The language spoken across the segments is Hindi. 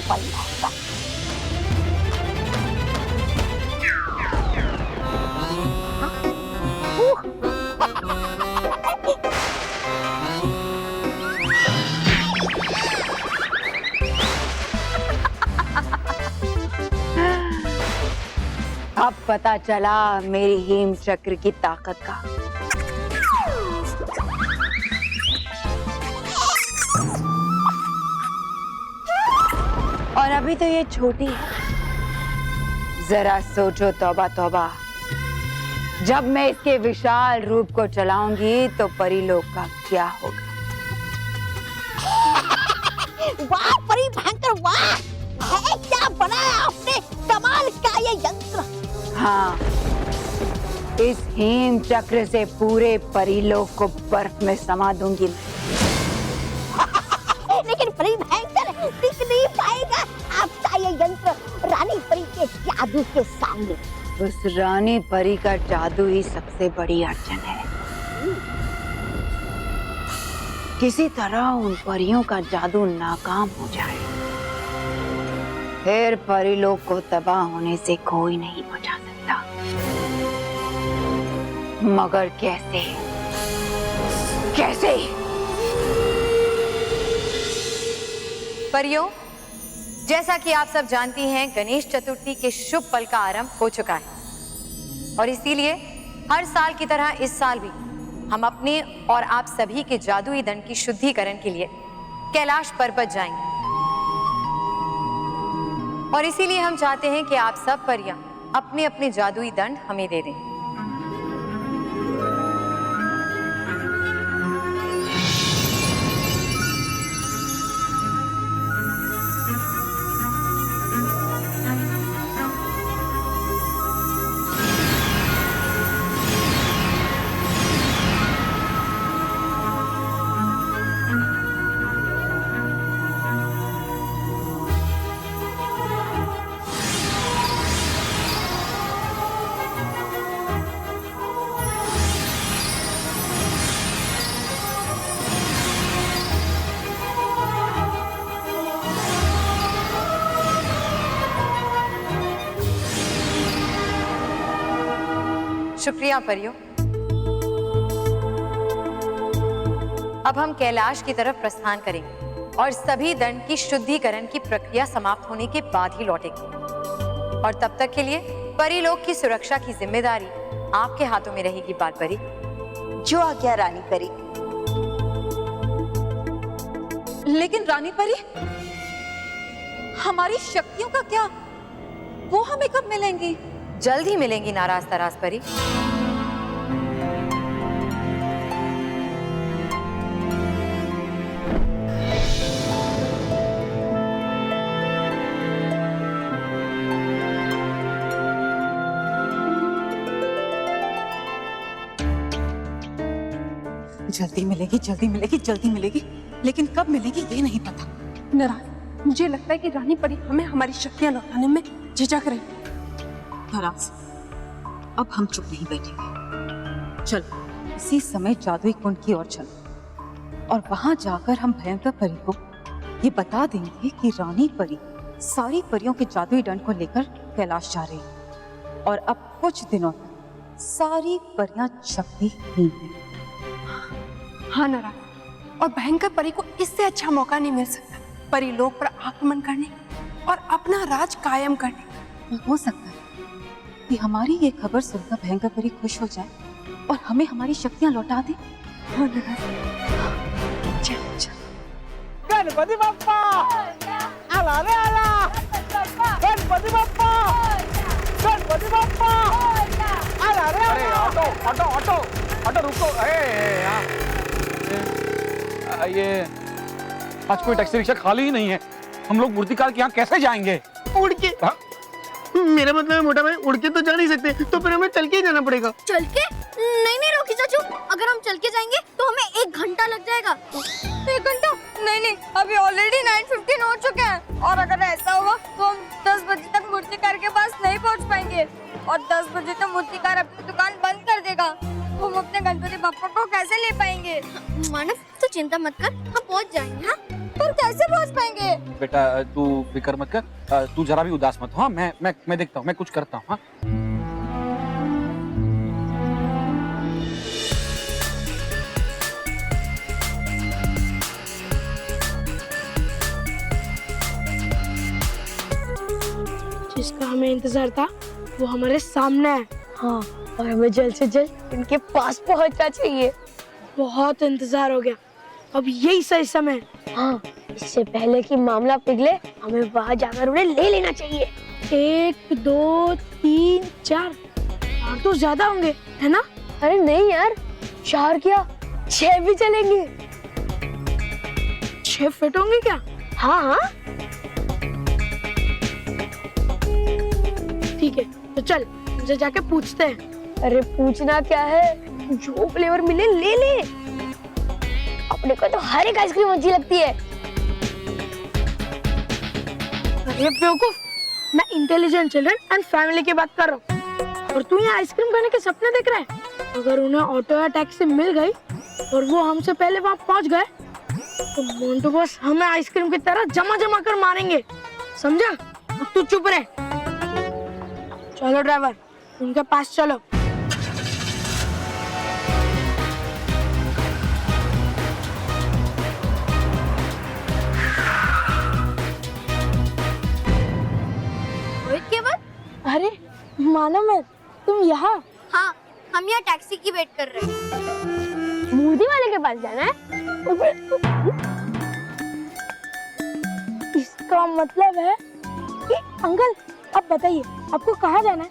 सफल होगा। अब पता चला मेरी हेम चक्र की ताकत का। और अभी तो ये छोटी है, जरा सोचो तौबा तौबा, जब मैं इसके विशाल रूप को चलाऊंगी तो परीलोक का क्या होगा। वाह परी भयंकर, वाह है क्या बनाया आपने, कमाल का ये यंत्र। हाँ, इस हेम चक्र से पूरे परीलोक को बर्फ में समा दूंगी मैं। लेकिन परी भयंकर टिक नहीं पाएगा आपका ये यंत्र रानी परी के जादू के सामने। उस रानी परी का जादू ही सबसे बड़ी अड़चन है। किसी तरह उन परियों का जादू नाकाम हो जाए, फिर परीलोक को तबाह होने से कोई नहीं बचा सकता। मगर कैसे? कैसे? परियों, जैसा कि आप सब जानती हैं, गणेश चतुर्थी के शुभ पल का आरंभ हो चुका है और इसीलिए हर साल की तरह इस साल भी हम अपने और आप सभी के जादुई दंड की शुद्धिकरण के लिए कैलाश पर्वत जाएंगे। और इसीलिए हम चाहते हैं कि आप सब परियां अपने अपने जादुई दंड हमें दे दें। शुक्रिया परियों। अब हम कैलाश की तरफ प्रस्थान करेंगे और सभी दंड की शुद्धिकरण की प्रक्रिया समाप्त होने के बाद ही लौटेंगे। और तब तक के लिए परीलोक की सुरक्षा की जिम्मेदारी आपके हाथों में रहेगी बाल परी। जो आज्ञा रानी परी। लेकिन रानी परी, हमारी शक्तियों का क्या? वो हमें कब मिलेंगी? जल्द ही मिलेंगी नाराज तराज परी। जल्दी मिलेगी, जल्दी मिलेगी, जल्दी मिलेगी, लेकिन कब मिलेगी ये नहीं पता। नाराज, मुझे लगता है कि रानी परी हमें हमारी शक्तियां लौटाने में झिझक रही। नाराज, अब हम चुप नहीं बैठेंगे। चलो इसी समय जादुई कुंड की ओर चलो और वहां जाकर हम भयंकर परी को ये बता देंगे कि रानी परी सारी परियों के जादुई दंड को लेकर कैलाश जा रही है और अब कुछ दिनों तक सारी परियां शक्तिहीन हैं। हाँ नाराज, और भयंकर परी को इससे अच्छा मौका नहीं मिल सकता परीलोक पर आक्रमण करने और अपना राज कायम करने। हो सकता है कि हमारी ये खबर सुनकर भयंकर परी खुश हो जाए और हमें हमारी शक्तियां लौटा दे। हाँ नाराज, चल चल। गणपति बप्पा आला रे आला, गणपति बप्पा, गणपति बप्पा आला रे। अरे ऑटो ऑटो ऑटो ऑटो रुको। ये आज कोई टैक्सी रिक्शा खाली ही नहीं है। हम लोग मूर्तिकार के यहाँ कैसे जाएंगे? उड़ के? मेरा मतलब है मोटा भाई, उड़ के तो जा नहीं सकते, तो फिर हमें चल के ही जाना पड़ेगा। चल के? नहीं नहीं रोकी चाचू, अगर हम चल के जाएंगे तो हमें 1 घंटा लग जाएगा। 1 घंटा? नहीं नहीं, अभी ऑलरेडी 9:15 हो चुके हैं और अगर ऐसा हुआ तो हम 10 बजे तक मूर्तिकार के पास नहीं पहुंच पाएंगे और 10 बजे तक मूर्तिकार अपनी दुकान बंद कर देगा। हम अपने गणपति बप्पा को कैसे ले पाएंगे? मानव तो चिंता मत कर, हम पहुंच जाएंगे। हाँ, पर कैसे पहुंच पाएंगे? बेटा तू फिक्र मत कर, तू जरा भी उदास मत हो। हाँ मैं देखता हूँ, मैं कुछ करता हूँ। हाँ जिसका हमें इंतजार था वो हमारे सामने है। हाँ, और हमें जल्द से जल्द इनके पास पहुंचना चाहिए। बहुत इंतजार हो गया, अब यही सही समय है। हाँ, इससे पहले कि मामला पिघले हमें वहाँ जाकर उन्हें ले लेना चाहिए। 1 2 3 4 और तो ज्यादा होंगे, है ना? अरे नहीं यार, 4 क्या 6 भी चलेंगे। 6 फिट होंगे क्या? हाँ हाँ, ठीक है, तो चल उनसे जाके पूछते हैं। अरे पूछना क्या है, जो फ्लेवर मिले ले ले। अपने को तो हर एक आइसक्रीम अच्छी लगती है। अरे बेवकूफ, मैं इंटेलिजेंट चिल्ड्रन एंड फैमिली की बात कर रहा हूँ और तू यहाँ आइसक्रीम खाने के सपने देख रहा है। अगर उन्हें ऑटो या टैक्सी मिल गई और वो हमसे पहले वहाँ पहुँच गए तो मोंटू बॉस हमें आइसक्रीम की तरह जमा जमा कर मारेंगे, समझा? अब तू चुप रह। चलो ड्राइवर, उनके पास चलो। रोहित केवल, अरे मानो मैं, तुम यहाँ? हाँ, हम यहाँ टैक्सी की वेट कर रहे हैं। मूर्ति वाले के पास जाना है? इसका मतलब है कि अंकल, अब बताइए आपको कहाँ जाना है?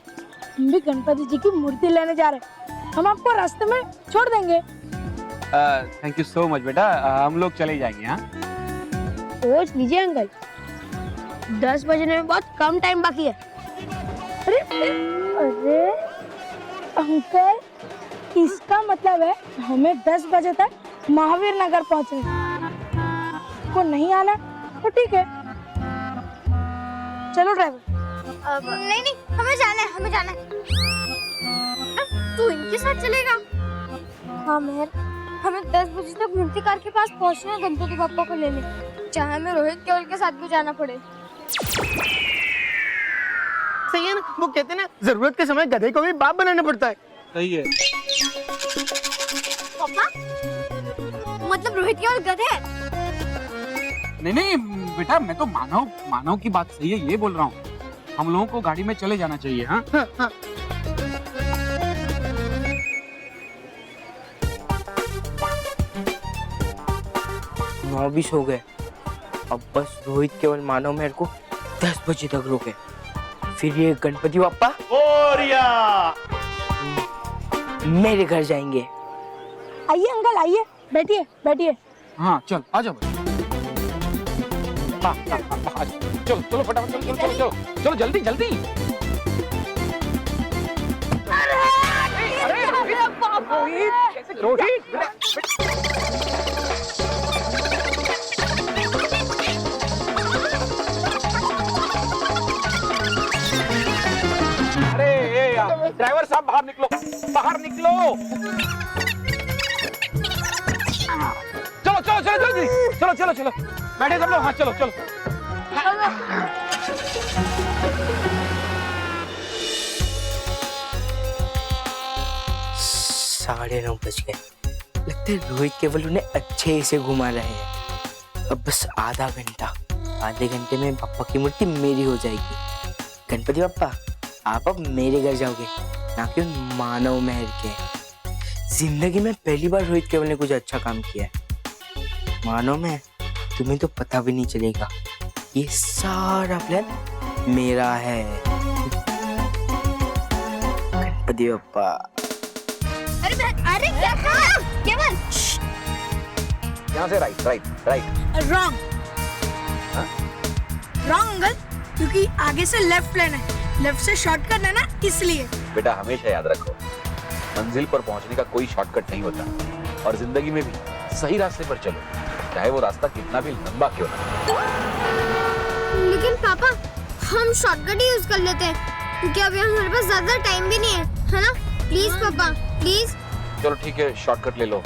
हम भी गणपति जी की मूर्ति लेने जा रहे हैं, हम आपको रास्ते में छोड़ देंगे। थैंक यू सो मच बेटा, हम लोग चले जाएंगे। हाँ सोच लीजिए अंकल, 10 बजने में बहुत कम टाइम बाकी है। अरे अरे अंकल, इसका मतलब है हमें 10 बजे तक महावीर नगर पहुंचना है। को नहीं आना तो ठीक है, चलो ड्राइवर। नहीं नहीं, हमें जाना है, हमें जाना है। तू इनके साथ चलेगा? हाँ मेहर, हमें 10 बजे तक मूर्ति कार के पास पहुंचना है गणपति बप्पा को लेने, चाहे हमें रोहित केवल के साथ भी जाना पड़े। सही है ना, वो कहते हैं ना, जरूरत के समय गधे को भी बाप बनाना पड़ता है। सही है। पापा, मतलब रोहित केवल गधे है? नहीं बेटा, मैं तो मानव की बात सही है ये बोल रहा हूँ। हम लोगों को गाड़ी में चले जाना चाहिए। हाँ हाँ। नौ 20 हो गए, अब बस रोहित केवल मानव मेरे को 10 बजे तक रोके, फिर ये गणपति बप्पा मेरे घर जाएंगे। आइए अंकल, आइए, बैठिए बैठिए। हाँ चल आ जाओ। चलो चलो फटाफट, चलो चलो चलो चलो जल्दी जल्दी। अरे रोहित, अरे ड्राइवर साहब बाहर निकलो, बाहर निकलो। चलो चलो चलो जल्दी, चलो चलो चलो बैठे सब लोग। हाँ चलो चलो। 9:30 बज गए, लगता है रोहित केवल उन्हें अच्छे से घुमा रहे हैं। अब बस आधा घंटा, आधे घंटे में पापा की मूर्ति मेरी हो जाएगी। गणपति बप्पा, आप अब मेरे घर जाओगे, ना कि उन मानव मेहर के। जिंदगी में पहली बार रोहित केवल ने कुछ अच्छा काम किया है। मानव मेहर, तुम्हें तो पता भी नहीं चलेगा, ये सारा प्लान मेरा है। गणपति बप्पा। अरे क्या कहा? केवल यहाँ से right right right. Wrong wrong uncle, क्योंकि आगे से लेफ्ट लेना है, लेफ्ट से शॉर्टकट है ना, इसलिए। बेटा हमेशा याद रखो, मंजिल पर पहुंचने का कोई शॉर्टकट नहीं होता, और जिंदगी में भी सही रास्ते पर चलो, चाहे वो रास्ता कितना भी लंबा क्यों ना। लेकिन पापा, हम शॉर्टकट ही यूज कर लेते हैं, क्योंकि अभी हमारे पास ज्यादा टाइम भी नहीं है ना? प्लीज पापा, प्लीज। चलो ठीक है, शॉर्टकट ले लो,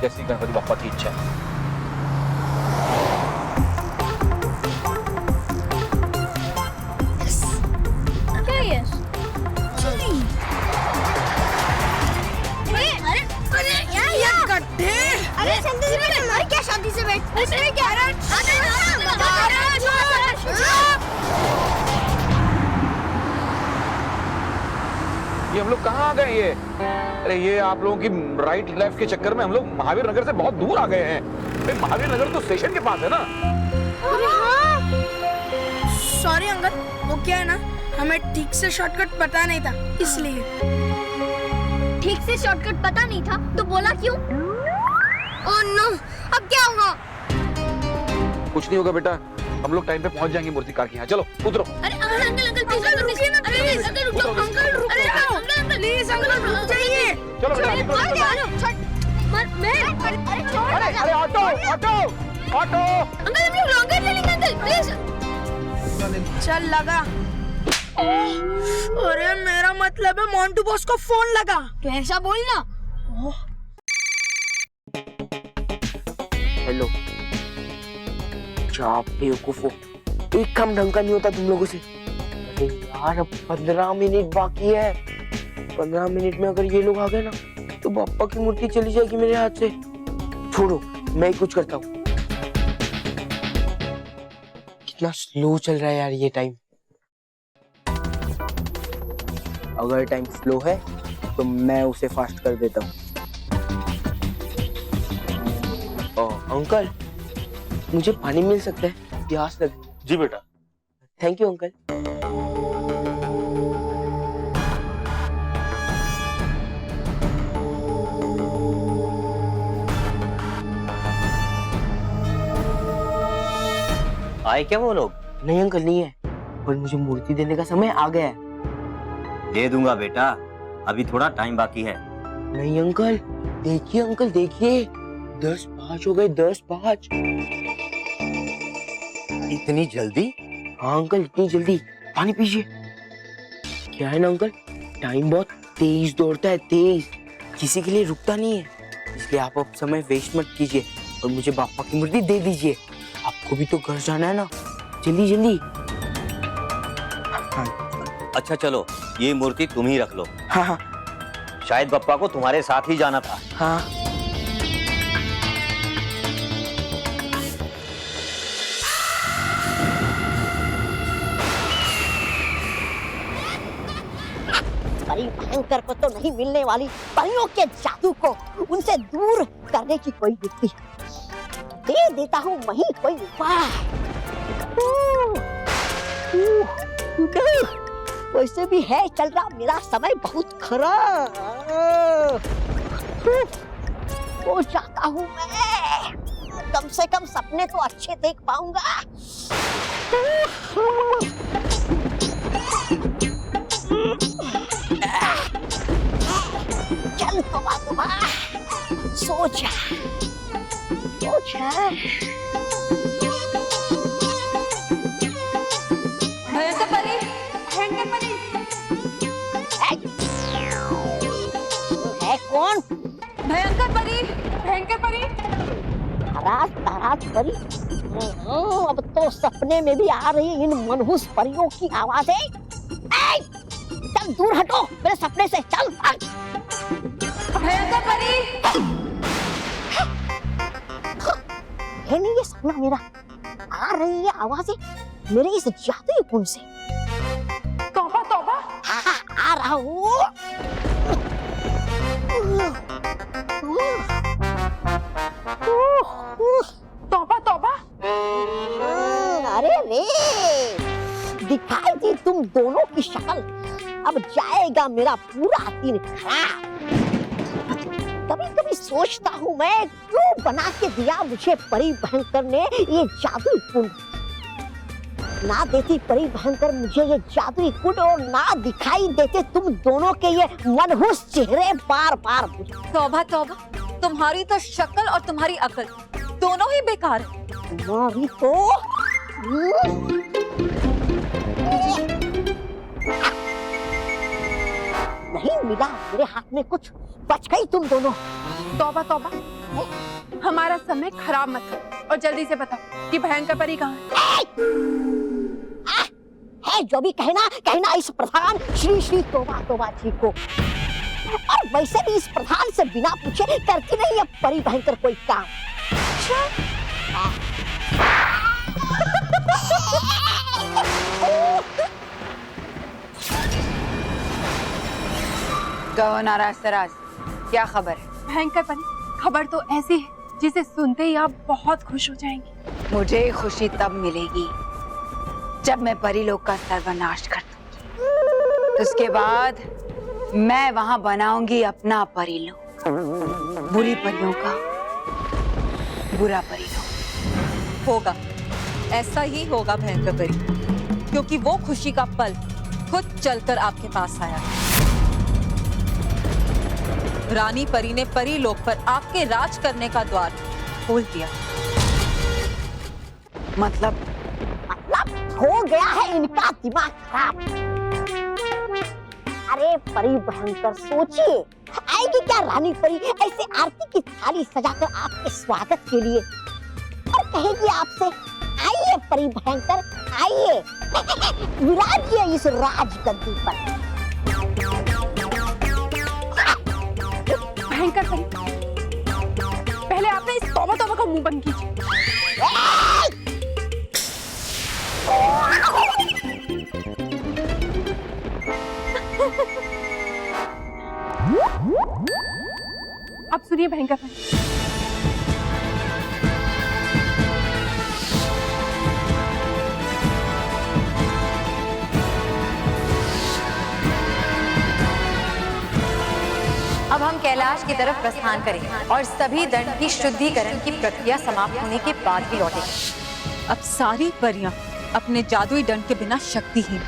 जैसी गणपति बप्पा की इच्छा। ये हम लोग कहाँ आ गए ये? अरे ये आप लोगों की राइट लेफ्ट के चक्कर में हम लोग महावीर नगर से बहुत दूर आ गए हैं। भाई महावीर नगर तो स्टेशन के पास है ना। अरे हाँ, सॉरी अंकल, वो क्या है ना, हमें ठीक से शॉर्टकट पता नहीं था इसलिए। ठीक से शॉर्टकट पता नहीं था तो बोला क्यों? ओह नो, अब क्या होगा? कुछ नहीं होगा बेटा, हम लोग टाइम पे पहुंच जाएंगे मूर्तिकार के यहाँ। चलो उतरो। अरे अंकल रुकिए ना, प्लीज अंकल रुको, अंकल रुको, अंकल प्लीज अंकल रुक जाइए। चलो बेटा निकलो। अरे ऑटो ऑटो ऑटो। अंकल हम लोग लॉन्ग ले लेंगे अंकल प्लीज। चल लगा। अरे मेरा मतलब है मोंटू बॉस को फोन लगा। तो ऐसा बोलना। हेलो, क्या बेवकूफो, एक काम ढंग का नहीं होता तुम लोगों से। अरे यार अब 15 मिनट बाकी है। 15 मिनट में अगर ये लोग आ गए ना तो बाप्पा की मूर्ति चली जाएगी मेरे हाथ से। छोड़ो, मैं ही कुछ करता हूँ। कितना स्लो चल रहा है यार ये टाइम। अगर टाइम स्लो है तो मैं उसे फास्ट कर देता हूँ। अंकल, मुझे पानी मिल सकता है? प्यास लग। जी बेटा। Thank you uncle. आए क्या वो लोग? नहीं अंकल, नहीं है, पर मुझे मूर्ति देने का समय आ गया है। दे दूंगा बेटा, अभी थोड़ा टाइम बाकी है। नहीं अंकल, देखिए अंकल देखिए, 10-5 हो गए, 10-5। इतनी जल्दी? हाँ अंकल, इतनी जल्दी। पानी पीजिए। क्या है ना अंकल, टाइम बहुत तेज दौड़ता है, तेज, किसी के लिए रुकता नहीं है। इसलिए आप अब समय वेस्ट मत कीजिए और मुझे बाप्पा की मूर्ति दे दीजिए। आपको भी तो घर जाना है ना, जल्दी जल्दी। अच्छा चलो, ये मूर्ति तुम ही रख लो। हाँ हाँ शायद बप्पा को तुम्हारे साथ ही जाना था। हाँ। परी भयंकर को तो नहीं मिलने वाली परियों के जादू को उनसे दूर करने की कोई युक्ति दे देता हूँ, वही कोई उपाय। वैसे भी है चल रहा मेरा समय बहुत खराब। हो जाता हूँ मैं, कम से कम सपने तो अच्छे देख पाऊंगा। चल तोबा सोचा भयंकर परी, भयंकर परी। है कौन? भयंकर परी, भयंकर परी। ताराज परी। अब तो सपने में भी आ रही इन मनहूस परियों की आवाजें। चल दूर हटो मेरे सपने से, चल। भयंकर परी। है नहीं ये सपना मेरा, आ रही है आवाजें मेरे इस जादुई कुंड से। तौबा तौबा। हाँ, आ रहा हूँ। तौबा तौबा। अरे रे, दिखाई दी तुम दोनों की शक्ल। अब जाएगा मेरा पूरा दिन खराब। कभी कभी सोचता हूँ मैं, क्यों बना के दिया मुझे परी भयंकर ने ये जादुई कुंड। ना देती परी भयंकर मुझे ये जादुई कुंड और ना दिखाई देते तुम दोनों के ये मनहूस चेहरे बार बार मुझे। तौबा तौबा, तुम्हारी तो शक्ल और तुम्हारी अकल दोनों ही बेकार है। तुम्हारी तो नहीं मिला मेरे हाथ में कुछ, बच गई तुम दोनों। तौबा तौबा, हमारा समय खराब मत करो और जल्दी से बताओ कि भयंकर परी कहाँ है। जो भी कहना इस प्रधान श्री श्री तोबा तोबा जी को। और वैसे भी इस प्रधान से बिना पूछे करती नहीं है परी भयंकर कोई काम। कहो नाराज तराज, क्या खबर है? भयंकर परी, खबर तो ऐसी है जिसे सुनते ही आप बहुत खुश हो जाएंगी। मुझे खुशी तब मिलेगी जब मैं परीलोक का सर्वनाश कर दूंगी। उसके बाद मैं वहां बनाऊंगी अपना परीलोक, बुरी परियों का बुरा परीलोक। होगा, ऐसा ही होगा भयंकर परी, क्योंकि वो खुशी का पल खुद चलकर आपके पास आया। रानी परी ने परीलोक पर आपके राज करने का द्वार खोल दिया। मतलब हो गया है इनका दिमाग खराब। अरे परी भयंकर, सोचिए आएगी क्या रानी परी ऐसे आरती की थाली सजाकर आपके स्वागत के लिए और कहेगी आपसे, आइए परी भयंकर, आइए विराजिए इस राजगद्दी पर। भयंकर परी, पहले आपने इस तौबा तौबा का मुंह बंद कीजिए। अब सुनिए भयंकर परी, अब हम कैलाश की तरफ प्रस्थान करें और सभी दंड की शुद्धिकरण की प्रक्रिया समाप्त होने के बाद ही लौटेंगे। अब सारी परियां अपने जादुई दंड के बिना शक्तिहीन,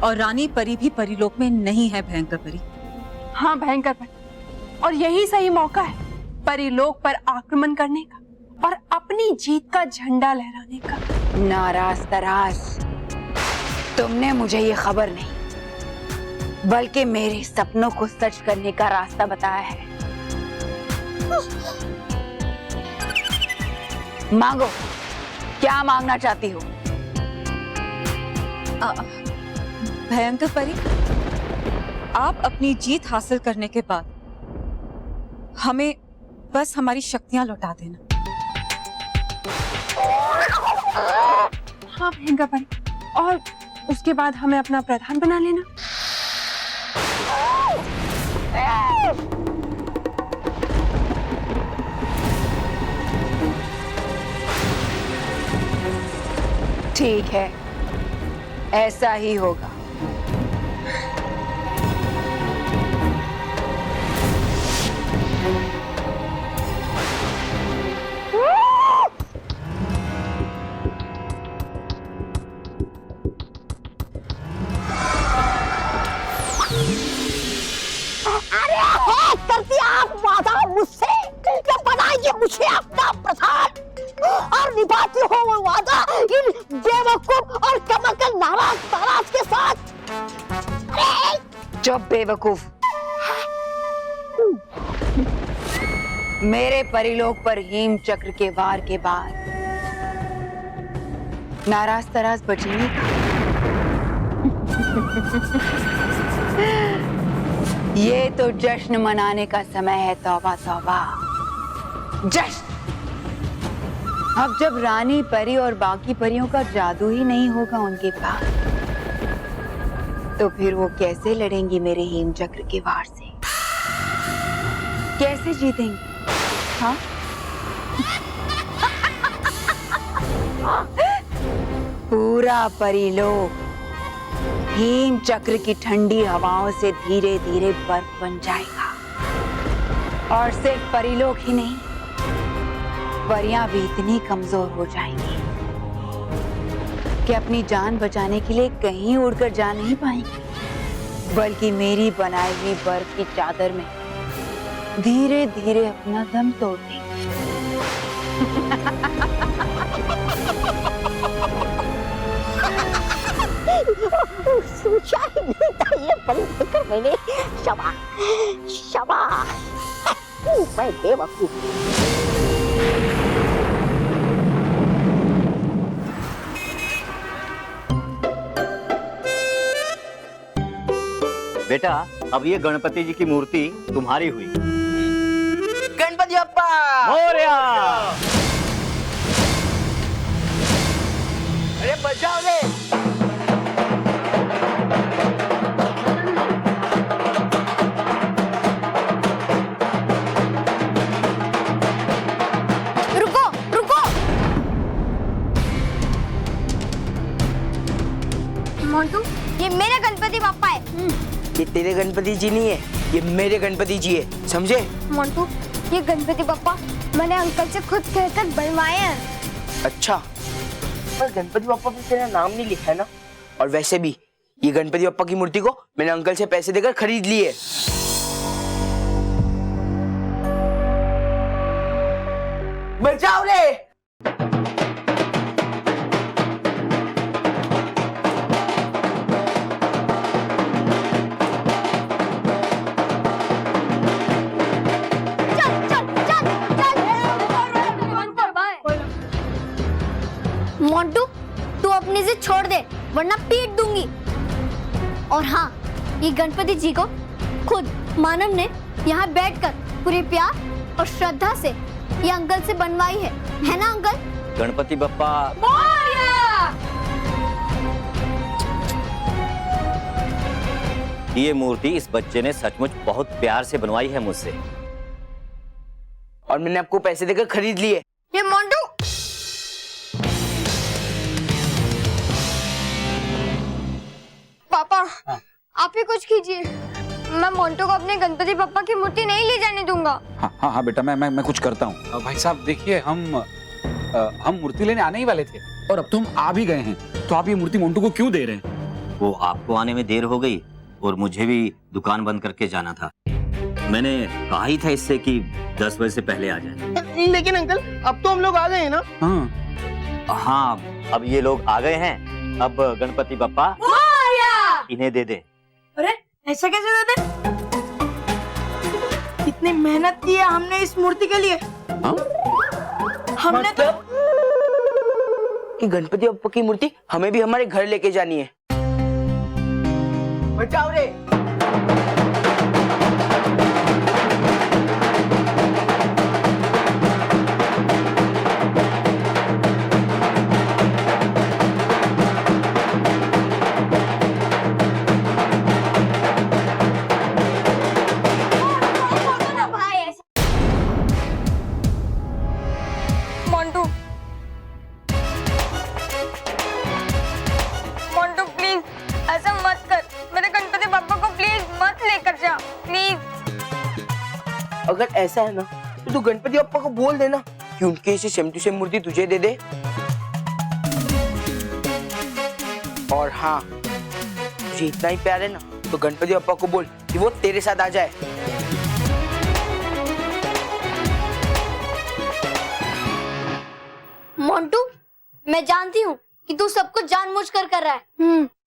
और रानी परी भी परीलोक में नहीं है भयंकर परी। हाँ भयंकर परी, और यही सही मौका है परीलोक पर आक्रमण करने का और अपनी जीत का झंडा लहराने का। नाराज तराज, तुमने मुझे ये खबर नहीं बल्कि मेरे सपनों को सच करने का रास्ता बताया है। मांगो, क्या मांगना चाहती हो? भयंकर परी, आप अपनी जीत हासिल करने के बाद हमें बस हमारी शक्तियां लौटा देना। हाँ भयंकर परी, और उसके बाद हमें अपना प्रधान बना लेना। ठीक है, ऐसा ही होगा। अरे है कर दिया आप वादा मुझसे कि बनाइए मुझे अपना प्रधान, और निभाती हो वो वादा इन बेवकूफ और कमकल नाराज ताराज के साथ। चुप बेवकूफ, मेरे परीलोक पर हेम चक्र के वार के बाद नाराज तराज बचेंगे। ये तो जश्न मनाने का समय है। तौबा तौबा, जश्न। अब जब रानी परी और बाकी परियों का जादू ही नहीं होगा उनके पास, तो फिर वो कैसे लड़ेंगी मेरे हेम चक्र के वार से? कैसे जीतेंगी? हाँ? पूरा परीलोक हेम चक्र की ठंडी हवाओं से धीरे धीरे बर्फ बन जाएगा, और सिर्फ परीलोक ही नहीं, परियां भी इतनी कमजोर हो जाएंगी कि अपनी जान बचाने के लिए कहीं उड़कर जा नहीं पाएंगी, बल्कि मेरी बनाई हुई बर्फ की चादर में धीरे धीरे अपना दम तोड़ देंगी। सोचा ही नहीं था ये परिवर्तन मैंने। शाबाश शाबाश, मैं बेवकूफ। बेटा, अब ये गणपति जी की मूर्ति तुम्हारी हुई। गणपति बप्पा मोरया। अरे बचाओ रे। ये तेरे गणपति जी नहीं है, ये मेरे गणपति जी है, समझे? मोंटू, ये गणपति बप्पा मैंने अंकल से खुद कहकर बनवाए हैं। अच्छा, पर गणपति बप्पा पे तेरा नाम नहीं लिखा है ना? और वैसे भी ये गणपति बप्पा की मूर्ति को मैंने अंकल से पैसे देकर खरीद ली है। बचाओ रे! मोंटू, तू अपने से छोड़ दे वरना पीट दूंगी। और हाँ, ये गणपति जी को खुद मानव ने यहाँ बैठकर पूरे प्यार और श्रद्धा से ये अंकल से बनवाई है ना अंकल? गणपति बप्पा ये मूर्ति इस बच्चे ने सचमुच बहुत प्यार से बनवाई है मुझसे, और मैंने आपको पैसे देकर खरीद ली है। ये मोंटू, पापा आप ही कुछ कीजिए। मैं मोंटू को अपने गणपति बप्पा की मूर्ति नहीं ले जाने दूंगा। हाँ बेटा, मैं कुछ करता हूँ। भाई साहब देखिए, हम मूर्ति लेने आने ही वाले थे और अब तो हम आ भी गए हैं, तो आप ये मूर्ति मोंटू को क्यों दे रहे हैं? वो आपको आने में देर हो गई और मुझे भी दुकान बंद करके जाना था। मैंने कहा ही था इससे कि 10 बजे से पहले आ जाए। लेकिन अंकल अब तो हम लोग आ गए हैं ना। हाँ, अब ये लोग आ गए हैं, अब गणपति बप्पा इन्हें दे दे। अरे ऐसा कैसे दे दे? कितनी मेहनत की है हमने इस मूर्ति के लिए। हमने तो कि गणपति बप्पा की मूर्ति हमें भी हमारे घर लेके जानी है। बचाओ रे! मोंटू, मोंटू प्लीज ऐसा मत कर। मेरे गणपति बप्पा को प्लीज मत लेकर जा, प्लीज। अगर ऐसा है ना तो तू गणपति बप्पा को बोल देना कि उनके इसे सेम टू सेम मूर्ति तुझे दे दे। और हाँ, तुझे इतना ही प्यार है ना तो गणपति बप्पा को बोल कि वो तेरे साथ आ जाए। मोंटू, मैं जानती हूँ कि तू सब कुछ जानबूझकर कर रहा है।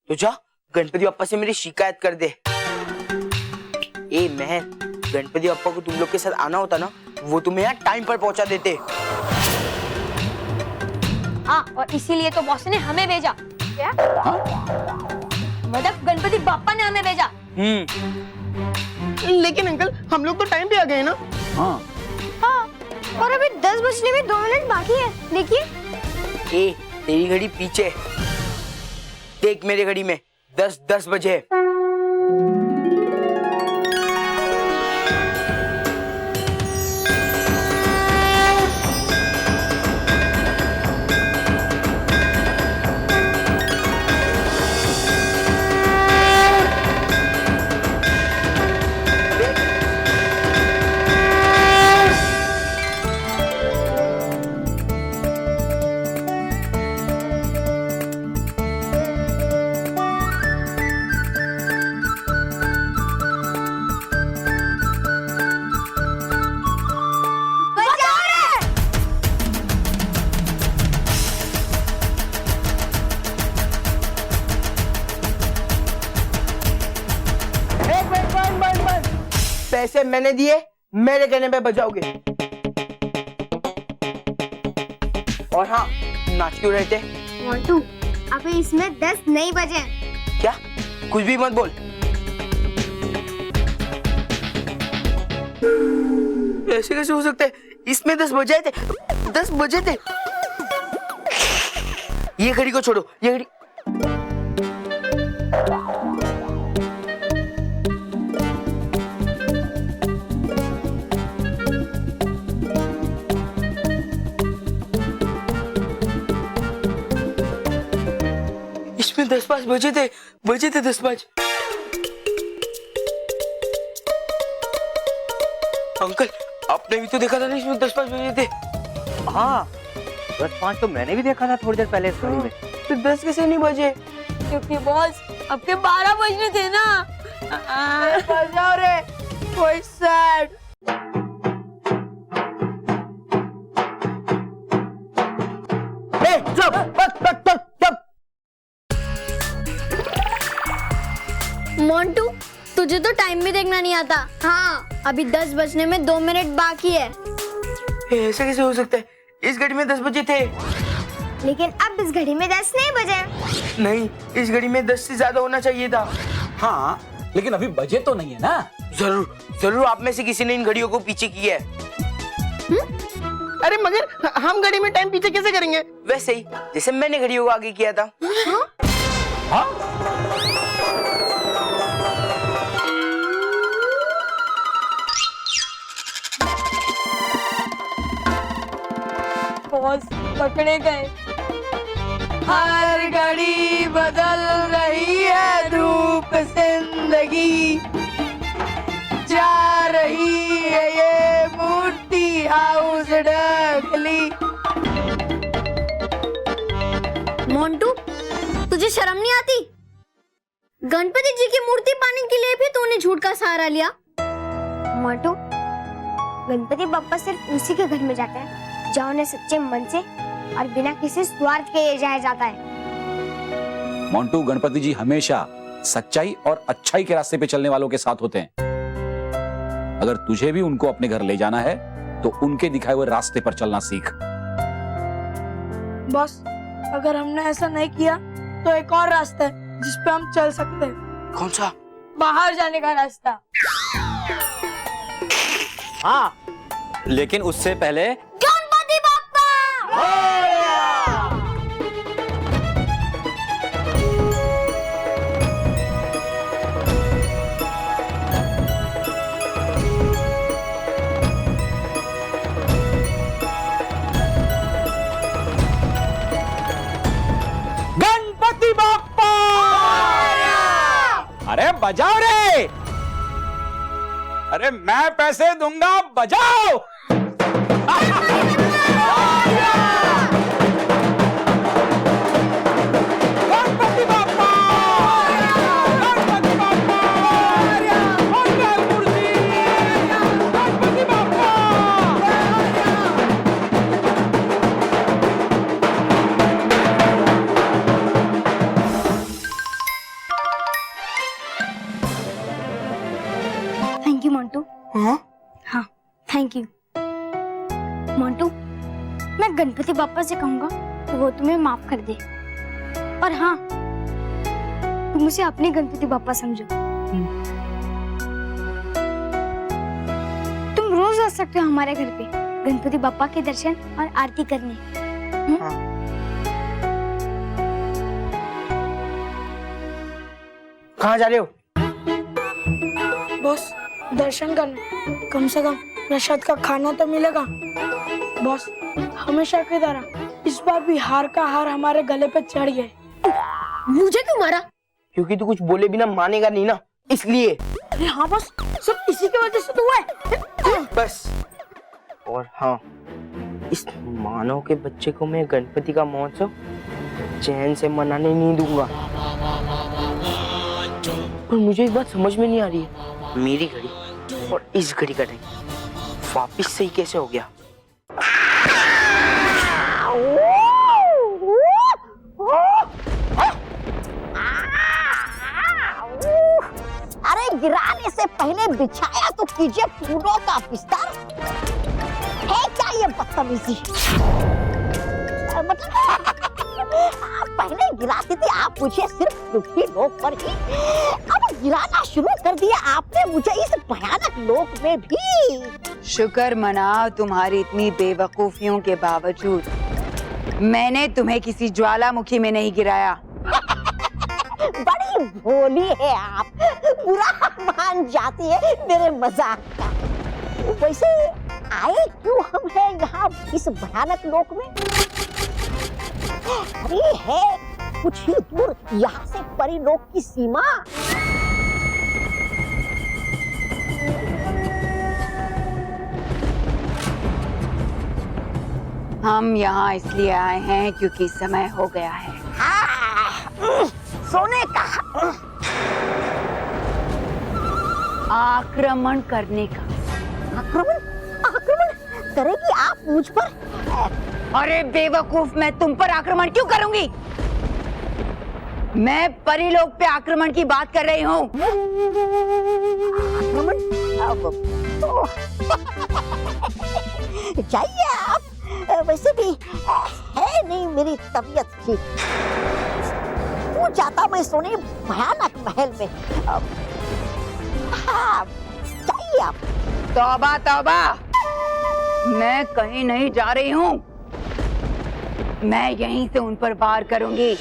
तो जा गणपति बप्पा से मेरी शिकायत कर दे। ए मैं गणपति बप्पा को तुम लोग के साथ आना होता ना, वो तुम्हें यहाँ टाइम पर पहुंचा देते। हाँ, और इसीलिए तो बॉस ने हमें भेजा। क्या? मतलब गणपति बप्पा ने हमें भेजा। लेकिन अंकल हम लोग तो टाइम पे आ गए ना। हाँ, और अभी 10 बजने में 2 मिनट बाकी है। देखिए, ए तेरी घड़ी पीछे देख, मेरी घड़ी में 10 बजे। पैसे मैंने दिए, मेरे कहने पे बजाओगे। और हाँ, नाच क्यों रहे थे? मोंटू, अभी इसमें 10 नहीं बजे। क्या? कुछ भी मत बोल। ऐसे कैसे हो सकता है? इसमें 10 बजे थे, 10 बजे थे। ये घड़ी को छोड़ो, ये घड़ी। इसमें 10-5 बजे थे 10-5। अंकल आपने भी तो देखा था ना इसमें 10-5 बजे थे। हाँ 10-5 तो मैंने भी देखा था थोड़ी देर पहले इस घड़ी में। तो 10 कैसे नहीं बजे? क्योंकि बॉस आपके 12 बजने थे ना। बजाओ रे कोई सैड। मोंटू तुझे तो टाइम भी देखना नहीं आता। हाँ अभी 10 बजने में 2 मिनट बाकी है। ऐसा कैसे हो सकता है? इस घड़ी में 10 बजे थे। लेकिन अब इस घड़ी में 10 नहीं बजे। नहीं, इस घड़ी में 10 से ज्यादा होना चाहिए था। हाँ लेकिन अभी बजे तो नहीं है ना। जरूर जरूर आप में से किसी ने इन घड़ियों को पीछे किया है। अरे मगर हम घड़ी में टाइम पीछे कैसे करेंगे? वैसे ही जैसे मैंने घड़ियों को आगे किया था। बॉस पकड़े गए। हर घड़ी बदल रही है धूप जिंदगी, जा रही है ये मूर्ति हाउस ढकली। मोंटू तुझे शर्म नहीं आती? गणपति जी की मूर्ति पाने के लिए भी तूने झूठ का सहारा लिया। मोंटू गणपति बप्पा सिर्फ उसी के घर में जाते हैं जहाँ उन्हें सच्चे मन से और बिना किसी स्वार्थ के जाया जाता है। मोंटू गणपति जी हमेशा सच्चाई और अच्छाई के रास्ते पे चलने वालों के साथ होते हैं। अगर तुझे भी उनको अपने घर ले जाना है तो उनके दिखाए हुए रास्ते पर चलना सीख। बॉस अगर हमने ऐसा नहीं किया तो एक और रास्ता है जिस पे हम चल सकते हैं। कौन सा? बाहर जाने का रास्ता। हाँ लेकिन उससे पहले गणपति बप्पा गणपति बाप्पा। अरे बजाओ रे। अरे मैं पैसे दूंगा, बजाओ। गणपति बाप्पा, गणपति बाप्पा, मंगल मूर्ति, गणपति बाप्पा। Thank you Montu. हाँ थैंक यू मोंटू। मैं गणपति बाप्पा से कहूंगा तो वो तुम्हें माफ कर दे। और हाँ तुम उसे अपने गणपति बाप्पा समझो। तुम रोज आ सकते हो हमारे घर पे गणपति बाप्पा के दर्शन और आरती करने। कहाँ जा रहे हो? बॉस दर्शन करने, कम से कम प्रसाद का खाना तो मिलेगा। बॉस हमेशा की तरह इस बार भी हार का हार हमारे गले पे चढ़ गए। मुझे क्यों मारा? क्योंकि तू कुछ बोले बिना मानेगा नहीं ना, इसलिए। अरे हाँ बॉस सब इसी की वजह से तो हुआ है। बस। और हाँ इस मानव के बच्चे को मैं गणपति का महोत्सव चैन से मनाने नहीं दूंगा। पर मुझे एक बात समझ में नहीं आ रही है, मेरी घड़ी और इस घड़ी का टाइम वापिस सही कैसे हो गया? अरे गिराने से पहले बिछाया तो कीजिए फूलों का बिस्तर। है क्या ये बदतमीजी? मतलब आप पहले गिराती थी आप मुझे सिर्फ दुखी लोग पर ही, अब गिराना शुरू कर दिया आपने मुझे इस भयानक लोक में भी। शुक्र मनाओ तुम्हारी इतनी बेवकूफियों के बावजूद मैंने तुम्हें किसी ज्वालामुखी में नहीं गिराया। बड़ी भोली है आप, बुरा मान जाती है मेरे मजाक का। वैसे आए क्यों हम हैं यहाँ इस भयानक लोक में? अरे है कुछ ही दूर यहाँ से परिलोक की सीमा। हम यहाँ इसलिए आए हैं क्योंकि समय हो गया है सोने का। आक्रमण करने का। आक्रमण? आक्रमण करेगी आप मुझ पर? अरे बेवकूफ, मैं तुम पर आक्रमण क्यों करूंगी? मैं परीलोक पे आक्रमण की बात कर रही हूँ। आक्रमण? जाइए आप, वैसे भी है नहीं मेरी तबीयत ठीक। वो जाता मैं सोने भयानक महल में। हाँ, जाइए आप। तौबा तौबा, मैं कहीं नहीं जा रही हूँ। मैं यहीं से उन पर वार करूंगी।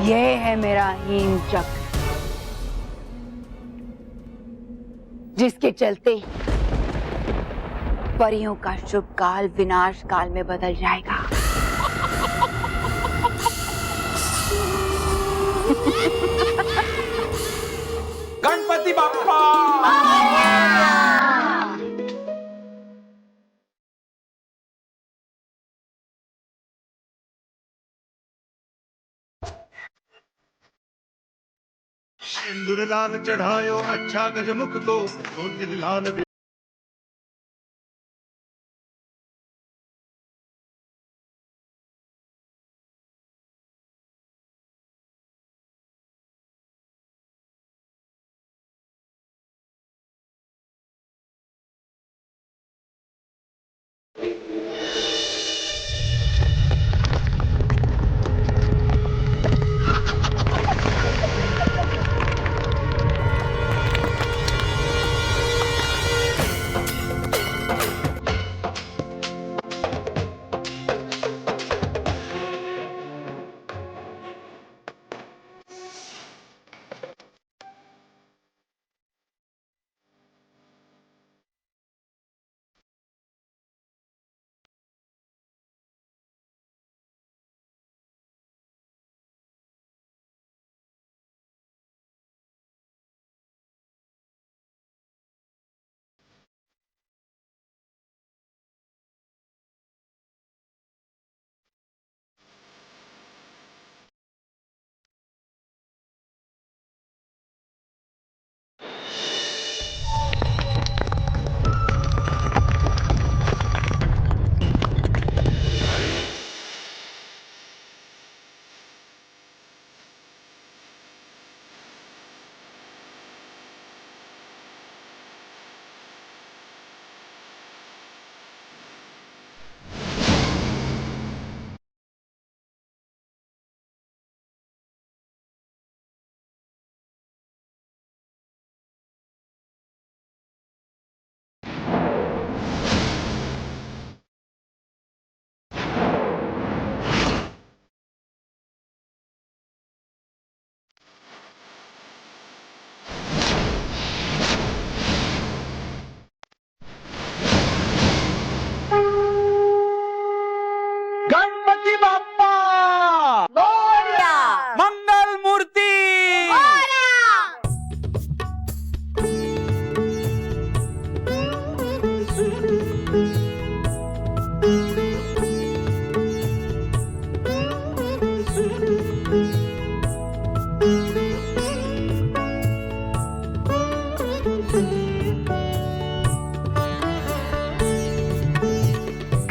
ये है मेरा हीम चक्र, जिसके चलते परियों का शुभ काल विनाश काल में बदल जाएगा। गणपति बाप्पा। सिंदूर लाल चढ़ायो अच्छा गजमुख को, तो दिल लाल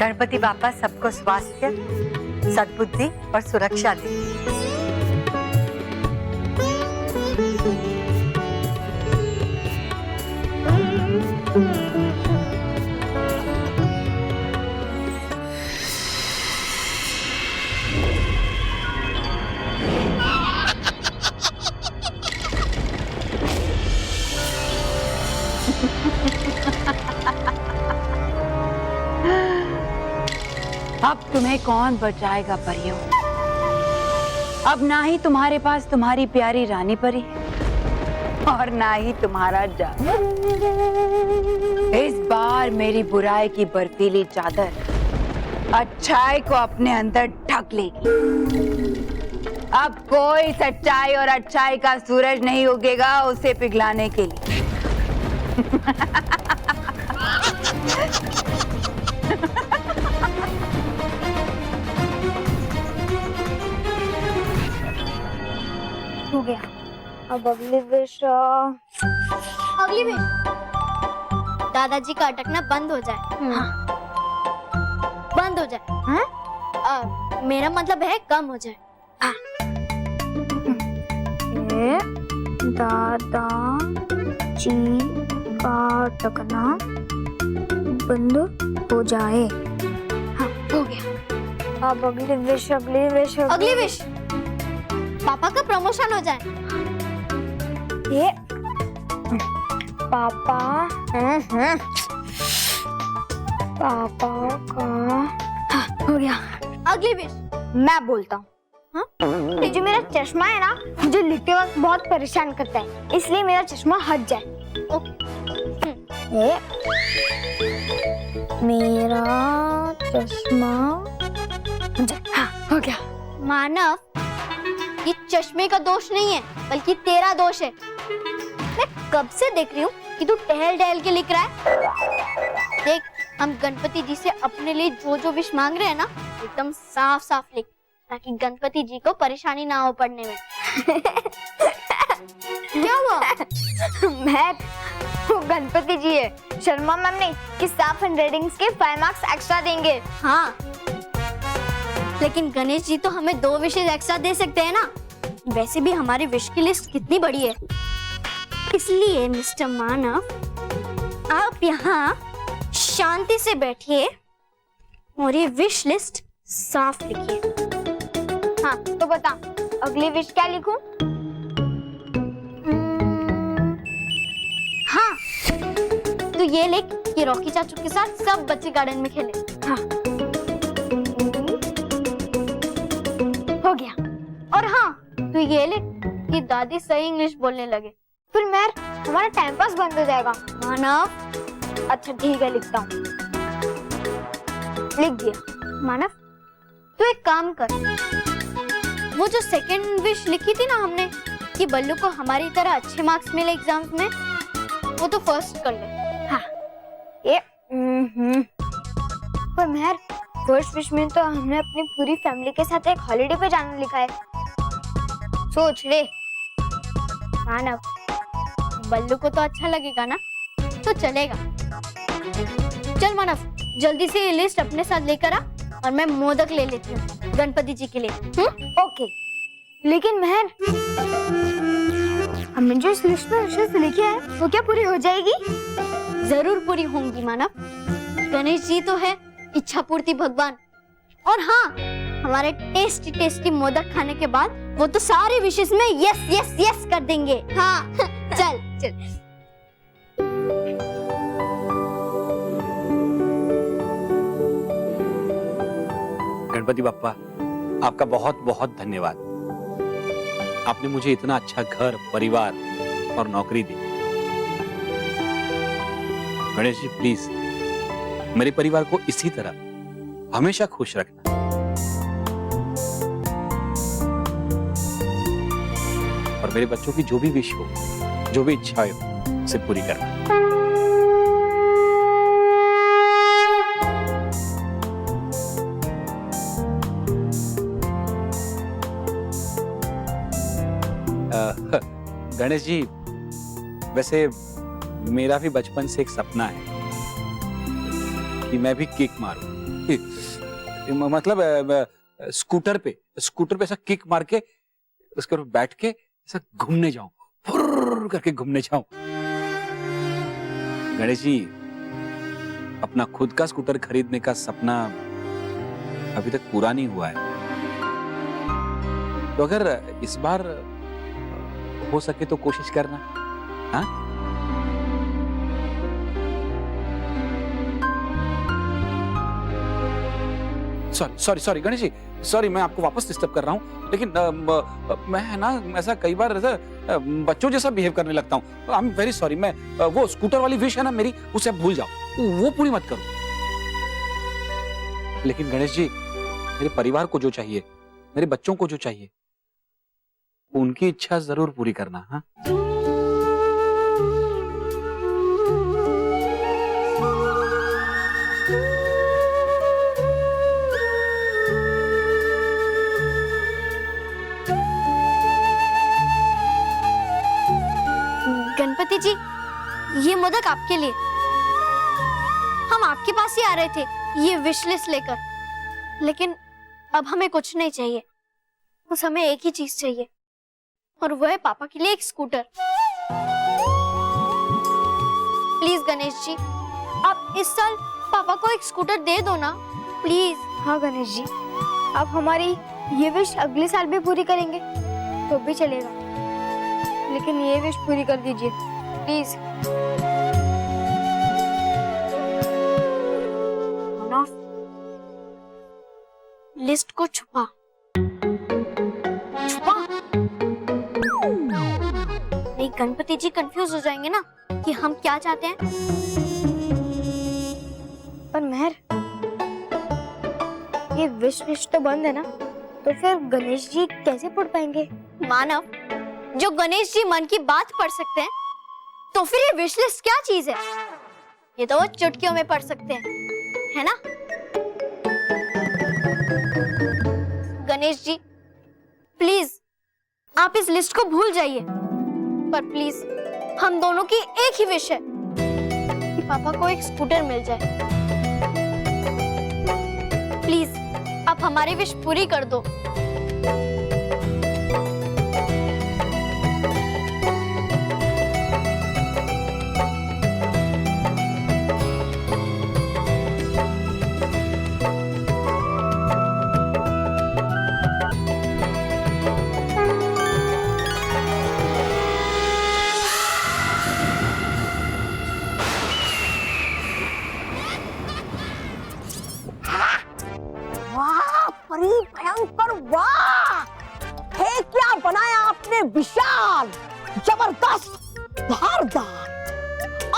गणपति बापा सबको स्वास्थ्य, सद्बुद्धि और सुरक्षा दे। अब तुम्हें कौन बचाएगा परियों? अब ना ही तुम्हारे पास तुम्हारी प्यारी रानी परी है और ना ही तुम्हारा जादू। इस बार मेरी बुराई की बर्फीली चादर अच्छाई को अपने अंदर ढक लेगी। अब कोई सच्चाई और अच्छाई का सूरज नहीं उगेगा उसे पिघलाने के लिए। हो गया। अब अगली विश दादाजी का अटकना बंद हो जाए। हाँ। बंद हो जाए। हाँ? मेरा मतलब है कम हो जाए। हाँ। दादाजी का अटकना बंद हो जाए। हाँ, हो गया। अब अगली विश अगली विश पापा का प्रमोशन हो जाए। ये पापा पापा का हाँ, हो गया। अगली विश मैं बोलता हूँ। हाँ? ये जो मेरा चश्मा है ना, मुझे लिखते वक्त बहुत परेशान करता है, इसलिए मेरा चश्मा हट जाए। ओके। ये मेरा चश्मा हाँ, हो गया। मानव, ये चश्मे का दोष नहीं है बल्कि तेरा दोष है। मैं कब से देख रही हूँ कि तू टहल टहल के लिख रहा है। देख, हम गणपति जी से अपने लिए जो जो विश मांग रहे हैं ना, एकदम साफ साफ लिख, ताकि गणपति जी को परेशानी ना हो पढ़ने में। क्या हुआ? मैं वो गणपति जी है, शर्मा मैम नहीं कि साफ हैंडराइटिंग्स के 5 मार्क्स एक्स्ट्रा देंगे। हाँ, लेकिन गणेश जी तो हमें 2 विशेष एक्स्ट्रा दे सकते हैं ना। वैसे भी हमारी विश की लिस्ट कितनी बड़ी है, इसलिए मिस्टर मानव, आप यहाँ शांति से बैठिए और ये विश लिस्ट साफ लिखिए। हाँ, तो बता अगली विश क्या लिखूं? हाँ, तो ये लिख कि रॉकी चाचू के साथ सब बच्चे गार्डन में खेले। हाँ, हो गया। और हाँ, तो ये लिख कि दादी सही इंग्लिश बोलने लगे, फिर मैं हमारा टाइम पास बंद हो जाएगा। मानव, अच्छा ठीक है, लिखता हूँ। लिख दिया। मानव, तू एक काम कर, वो जो सेकंड विश लिखी थी ना हमने कि बल्लू को हमारी तरह अच्छे मार्क्स मिले एग्जाम्स में, वो तो फर्स्ट कर ले। हाँ, ये पर मेहर, फर्स्ट विश में तो हमने अपनी पूरी फैमिली के साथ एक हॉलिडे पे जाना लिखा है। सोच ले। मानव, बल्लू को तो अच्छा लगेगा ना, तो चलेगा। चल मानव, जल्दी से ये लिस्ट अपने साथ लेकर आ और मैं मोदक ले लेती हूँ गणपति जी के लिए। ओके। लेकिन मेहर, हमने जो इस लिस्ट में विशेष लिखे हैं वो क्या पूरी हो जाएगी? जरूर पूरी होंगी मानव। गणेश जी तो है इच्छा पूर्ति भगवान। और हाँ, हमारे टेस्टी टेस्टी मोदक खाने के बाद वो तो सारे विशेष में यस यस यस कर देंगे। हाँ, चल चल। गणपति बप्पा, आपका बहुत बहुत धन्यवाद। आपने मुझे इतना अच्छा घर, परिवार और नौकरी दी। गणेश जी, प्लीज मेरे परिवार को इसी तरह हमेशा खुश रखना। और मेरे बच्चों की जो भी विश हो, जो भी इच्छा हो, उसे पूरी करना। गणेश जी, वैसे मेरा भी बचपन से एक सपना है कि मैं भी किक मारूं मतलब स्कूटर पे ऐसा किक मार के उसके ऊपर बैठ के ऐसा घूमने जाऊं, फुर्र करके घूमने जाऊं। गणेश जी, अपना खुद का स्कूटर खरीदने का सपना अभी तक पूरा नहीं हुआ है, तो अगर इस बार हो सके तो कोशिश करना। हाँ, सॉरी गणेश जी, सॉरी मैं आपको वापस डिस्टर्ब कर रहा हूँ, लेकिन मैं ना ऐसा कई बार ऐसा बच्चों जैसा बिहेव करने लगता हूँ। I am very sorry. मैं वो स्कूटर वाली विश है ना मेरी, उसे आप भूल जाओ, वो पूरी मत करो। लेकिन गणेश जी, मेरे परिवार को जो चाहिए, मेरे बच्चों को जो चाहिए, उनकी इच्छा जरूर पूरी करना। हाँ, गणपति जी, ये मोदक आपके लिए। हम आपके पास ही आ रहे थे ये विश लिस्ट लेकर, लेकिन अब हमें कुछ नहीं चाहिए, बस हमें एक ही चीज चाहिए, और वो है पापा के लिए एक स्कूटर। प्लीज गणेश जी, आप इस साल पापा को एक स्कूटर दे दो ना, प्लीज। हाँ गणेश जी, आप हमारी ये विश अगले साल भी पूरी करेंगे तो भी चलेगा, लेकिन ये विश पूरी कर दीजिए प्लीज। लिस्ट को छुपा नहीं, गणपति जी कंफ्यूज हो जाएंगे ना कि हम क्या चाहते हैं। पर मेहर, ये विश तो बंद है ना, तो फिर गणेश जी कैसे पढ़ पाएंगे? मानव, जो गणेश जी मन की बात पढ़ सकते हैं, तो फिर ये विश लिस्ट क्या चीज है? ये तो वो चुटकियों में पढ़ सकते हैं, है ना? गणेश जी प्लीज, आप इस लिस्ट को भूल जाइए, पर प्लीज हम दोनों की एक ही विश है कि पापा को एक स्कूटर मिल जाए। प्लीज आप हमारी विश पूरी कर दो। भयंकर, वाह! है क्या बनाया आपने, विशाल, जबरदस्त, धारदार,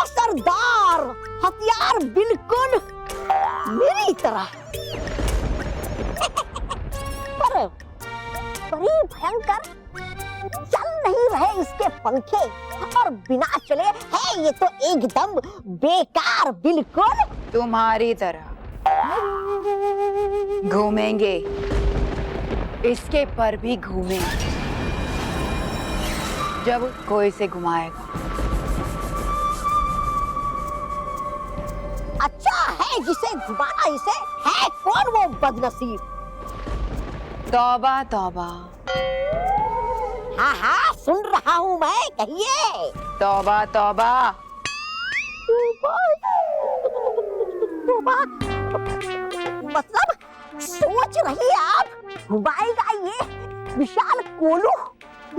असरदार हथियार, बिल्कुल मेरी तरह। पर बड़ी भयंकर, चल नहीं रहे इसके पंखे, और बिना चले है ये तो एकदम बेकार, बिल्कुल तुम्हारी तरह घूमेंगे, इसके पर भी घूमेंगे जब कोई से घुमाएगा। अच्छा है जिसे घुमाना, इसे है कौन वो बदनसीब? तौबा तौबा। हाँ हाँ सुन रहा हूँ मैं, कहिए। तौबा तौबा। तौबा मतलब सोच रही आप घुमाएगा ये विशाल कोलू?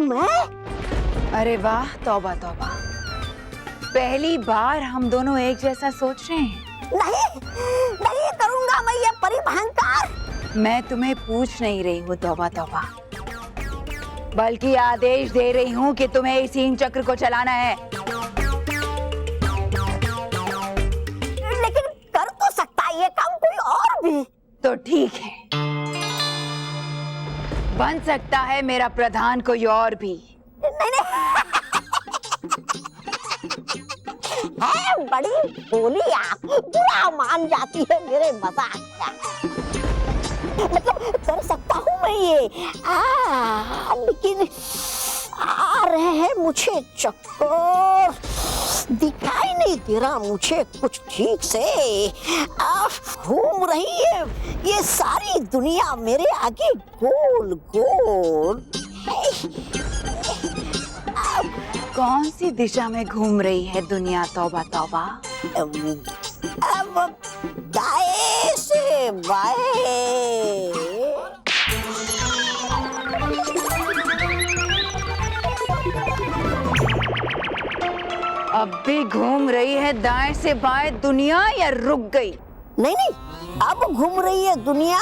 मैं? अरे वाह, तौबा तौबा, पहली बार हम दोनों एक जैसा सोच रहे हैं। नहीं नहीं करूंगा मैं ये परिभयंकर। मैं तुम्हें पूछ नहीं रही हूँ तौबा तौबा, बल्कि आदेश दे रही हूँ कि तुम्हें इस हीन चक्र को चलाना है। लेकिन कर तो सकता है ये काम कोई और भी। तो ठीक है, बन सकता है मेरा प्रधान कोई और भी। नहीं है बड़ी बोली आप, बुरा मान जाती है मेरे मजाक का। मतलब कर सकता हूँ मैं ये, लेकिन आ रहे हैं मुझे चक्कर। दिखाई नहीं दे रहा मुझे कुछ ठीक से। घूम रही है ये सारी दुनिया मेरे आगे गोल गोल। कौन सी दिशा में घूम रही है दुनिया? तौबा तौबा। अब दाएं से बाएं। अब भी घूम रही है दाएं से बाएं दुनिया, या रुक गई? नहीं नहीं, अब घूम रही है दुनिया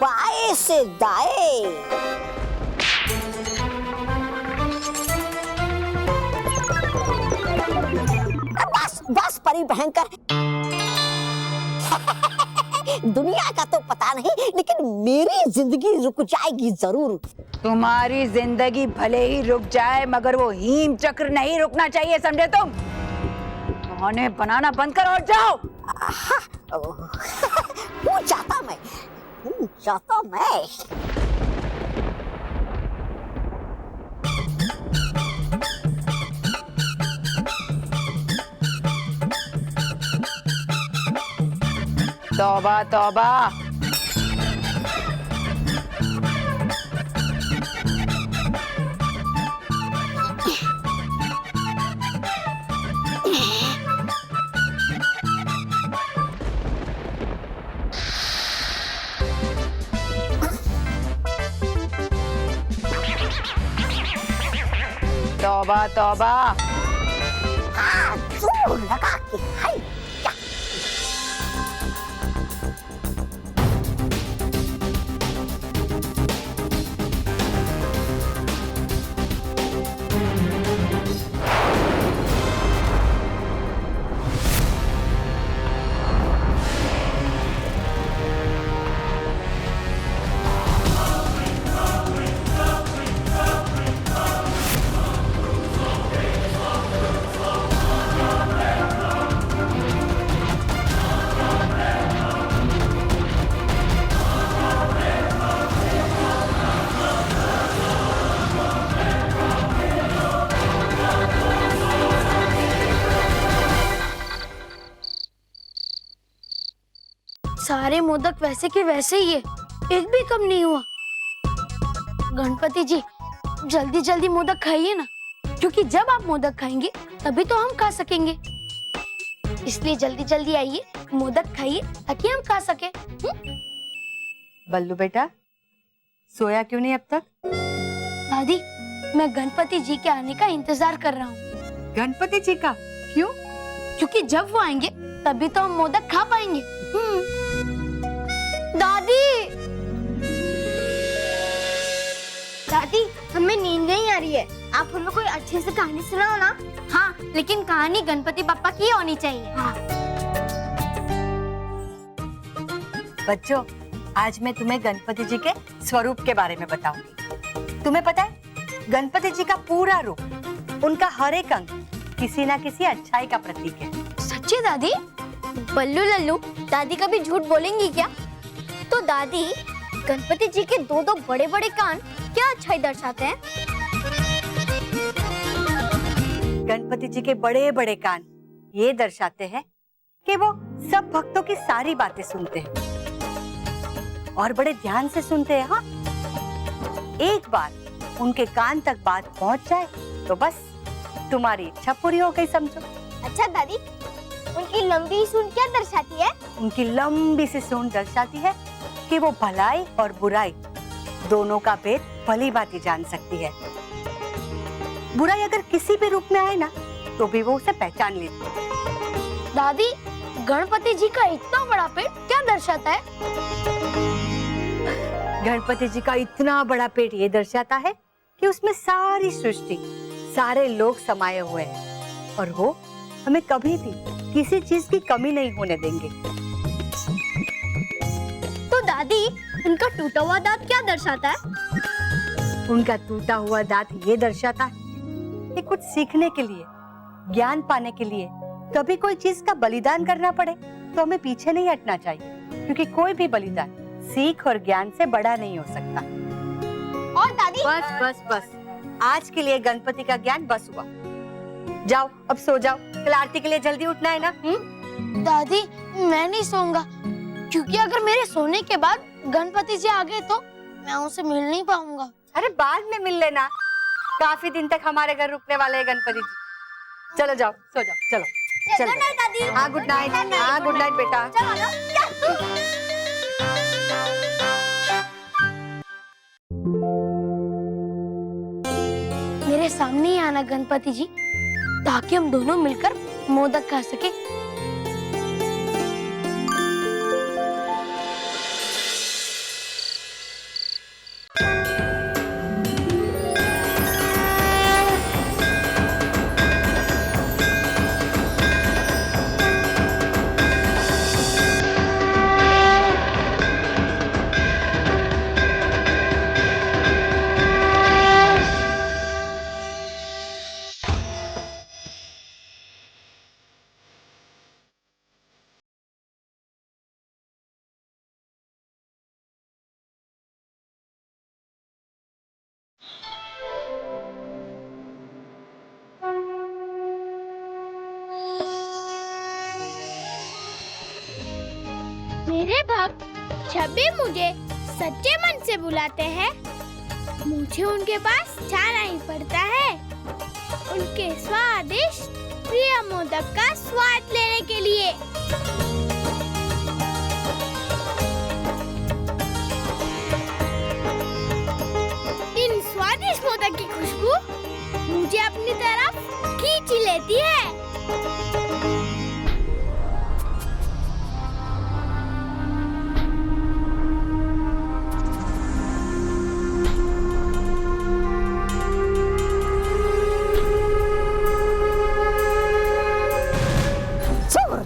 बाएं से दाएं। बस बस परी भयंकर। दुनिया का तो पता नहीं, लेकिन मेरी जिंदगी रुक जाएगी जरूर। तुम्हारी जिंदगी भले ही रुक जाए, मगर वो हीम चक्र नहीं रुकना चाहिए, समझे तुम? बहाने बनाना बंद करो और जाओ। जाता मैं। तौबा तौबा। तौबा तौबा। जोर लगा के हाय। सारे मोदक वैसे के वैसे ही है, एक भी कम नहीं हुआ। गणपति जी जल्दी जल्दी मोदक खाइए ना, क्योंकि जब आप मोदक खाएंगे तभी तो हम खा सकेंगे। इसलिए जल्दी जल्दी आइए, मोदक खाइए ताकि हम खा सके। बल्लू बेटा, सोया क्यों नहीं अब तक? दादी, मैं गणपति जी के आने का इंतजार कर रहा हूँ। गणपति जी का? क्यों? क्योंकि जब वो आएंगे तभी तो हम मोदक खा पाएंगे। दादी, दादी हमें नींद नहीं आ रही है, आप हमें कोई अच्छे से कहानी सुनाओ ना। हाँ, लेकिन कहानी गणपति पापा की होनी चाहिए। हाँ। बच्चों, आज मैं तुम्हें गणपति जी के स्वरूप के बारे में बताऊंगी। तुम्हें पता है, गणपति जी का पूरा रूप, उनका हर एक अंग किसी ना किसी अच्छाई का प्रतीक है। सच्ची दादी? बल्लू लल्लू, दादी कभी झूठ बोलेंगी क्या? तो दादी, गणपति जी के दो दो बड़े बड़े कान क्या अच्छाई दर्शाते हैं? गणपति जी के बड़े बड़े कान ये दर्शाते हैं कि वो सब भक्तों की सारी बातें सुनते हैं और बड़े ध्यान से सुनते हैं। हाँ, एक बार उनके कान तक बात पहुंच जाए तो बस तुम्हारी इच्छा पूरी हो गई समझो। अच्छा दादी, उनकी लंबी सूंड क्या दर्शाती है? उनकी लंबी सी सूंड दर्शाती है कि वो भलाई और बुराई दोनों का भेद भली भांति जान सकती है। बुराई अगर किसी भी रूप में आए ना, तो भी वो उसे पहचान लेती है। दादी, गणपति जी का इतना बड़ा पेट क्या दर्शाता है? गणपति जी का इतना बड़ा पेट ये दर्शाता है कि उसमें सारी सृष्टि, सारे लोग समाये हुए हैं और वो हमें कभी भी किसी चीज की कमी नहीं होने देंगे। तो दादी, उनका टूटा हुआ दांत क्या दर्शाता है? उनका टूटा हुआ दांत ये दर्शाता है कि कुछ सीखने के लिए, ज्ञान पाने के लिए कभी कोई चीज का बलिदान करना पड़े तो हमें पीछे नहीं हटना चाहिए, क्योंकि कोई भी बलिदान सीख और ज्ञान से बड़ा नहीं हो सकता। और दादी, बस बस बस, आज के लिए गणपति का ज्ञान बस हुआ। जाओ अब सो जाओ, कल आरती के लिए जल्दी उठना है ना। दादी मैं नहीं सोऊंगा, क्योंकि अगर मेरे सोने के बाद गणपति जी आ गए तो मैं उनसे मिल नहीं पाऊंगा। अरे बाद में मिल लेना, काफी दिन तक हमारे घर रुकने वाले हैं गणपति जी। चलो जाओ सो जाओ, चलो चलो। गुड नाइट दादी। हाँ गुड नाइट, हाँ गुड नाइट बेटा। चलो ना। मेरे सामने ही आना गणपति जी, ताकि हम दोनों मिलकर मोदक खा सके। मेरे भक्त जब भी मुझे सच्चे मन से बुलाते हैं, मुझे उनके पास जाना ही पड़ता है, उनके स्वादिष्ट प्रिय मोदक का स्वाद लेने के लिए। इन स्वादिष्ट मोदक की खुशबू मुझे अपनी तरफ खींच लेती है।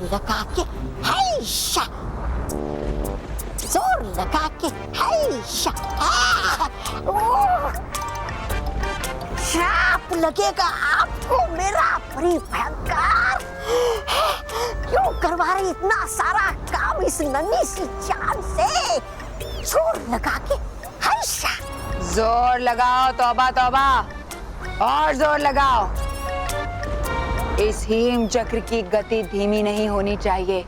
लगा के हैशा, जोर लगा के हैशा, श्राप लगेगा आपको मेरा परी भयंकर। क्यों करवा रही इतना सारा काम इस नन्ही सी जान से? जोर लगा के हैशा। जोर लगाओ तौबा तौबा, और जोर लगाओ। इस हीम चक्र की गति धीमी नहीं होनी चाहिए,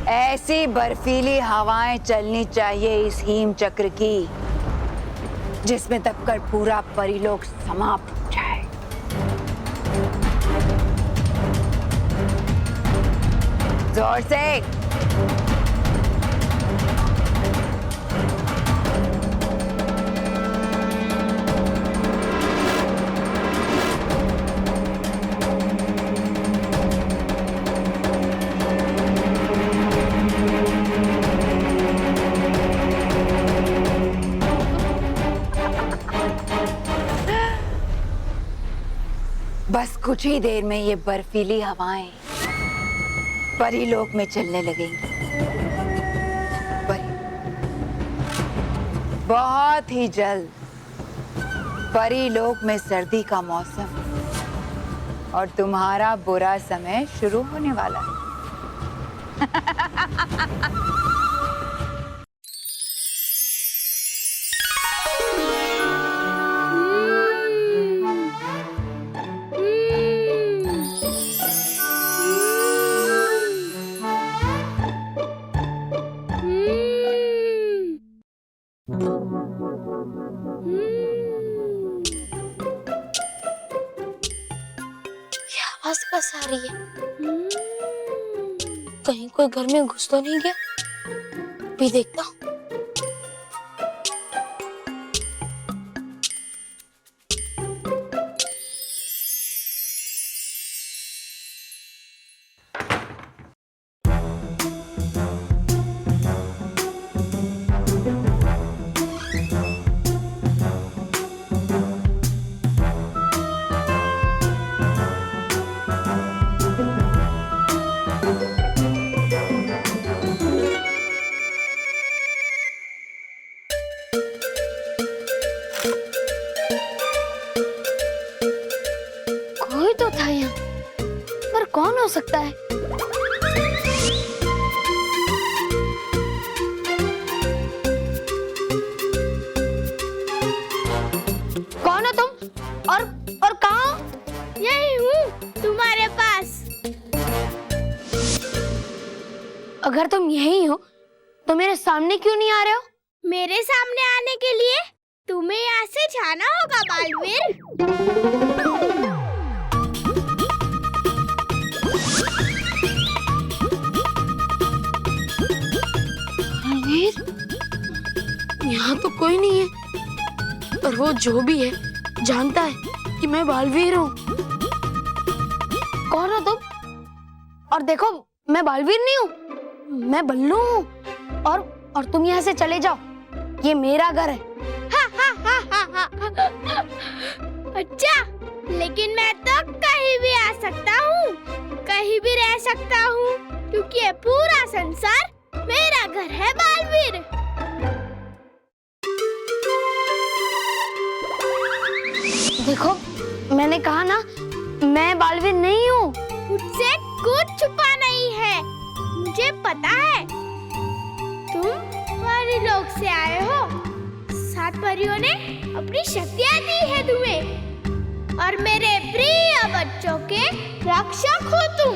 ऐसी बर्फीली हवाएं चलनी चाहिए इस हीम चक्र की जिसमें दबकर पूरा परिलोक समाप्त हो जाए। जोर से। बस कुछ ही देर में ये बर्फीली हवाएं परीलोक में चलने लगेंगी। बहुत ही जल्द परीलोक में सर्दी का मौसम और तुम्हारा बुरा समय शुरू होने वाला है। आवाज कैसे आ रही है? कहीं कोई घर में घुस तो नहीं गया? भी देखता हूँ। कोई तो था यहाँ, पर कौन हो सकता है? कौन हो तुम? और कहाँ? अगर तुम यही हो तो मेरे सामने क्यों नहीं आ रहे हो? मेरे सामने आने के लिए तुम्हें यहाँ से जाना होगा बालवीर। बालवीर, यहाँ तो कोई नहीं है, पर वो जो भी है जानता है कि मैं बालवीर हूँ। कौन हो तुम? और देखो, मैं बालवीर नहीं हूँ, मैं बल्लू हूँ। और तुम यहाँ से चले जाओ, ये मेरा घर है। अच्छा, लेकिन मैं तो कहीं भी आ सकता हूँ, कहीं भी रह सकता हूँ, क्योंकि ये पूरा संसार मेरा घर है बालवीर। देखो, मैंने कहा ना, मैं बालवीर नहीं हूँ। मुझसे कुछ छुपा नहीं है, मुझे पता है। तुम परिलोक से आए हो। 7 परियों ने अपनी शक्तियाँ दी है तुम्हें, और मेरे प्रिय बच्चों के रक्षक हो तुम।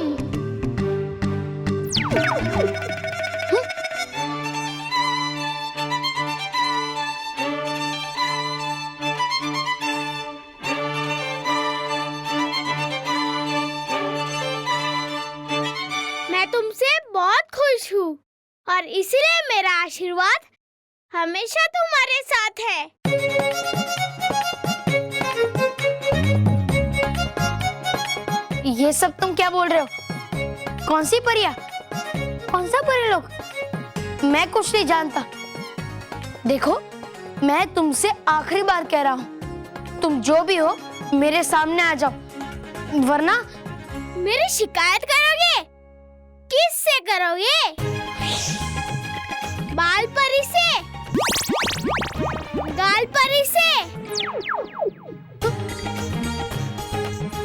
मैं तुमसे बहुत खुश हूँ, और इसलिए मेरा आशीर्वाद हमेशा तुम्हारे साथ है। ये सब तुम क्या बोल रहे हो? कौन सी परियां? कौन सा परिलोक? मैं कुछ नहीं जानता। देखो, मैं तुमसे आखिरी बार कह रहा हूँ, तुम जो भी हो मेरे सामने आ जाओ, वरना मेरी शिकायत करोगे? किससे करोगे? बाल परी से? गाल परी से?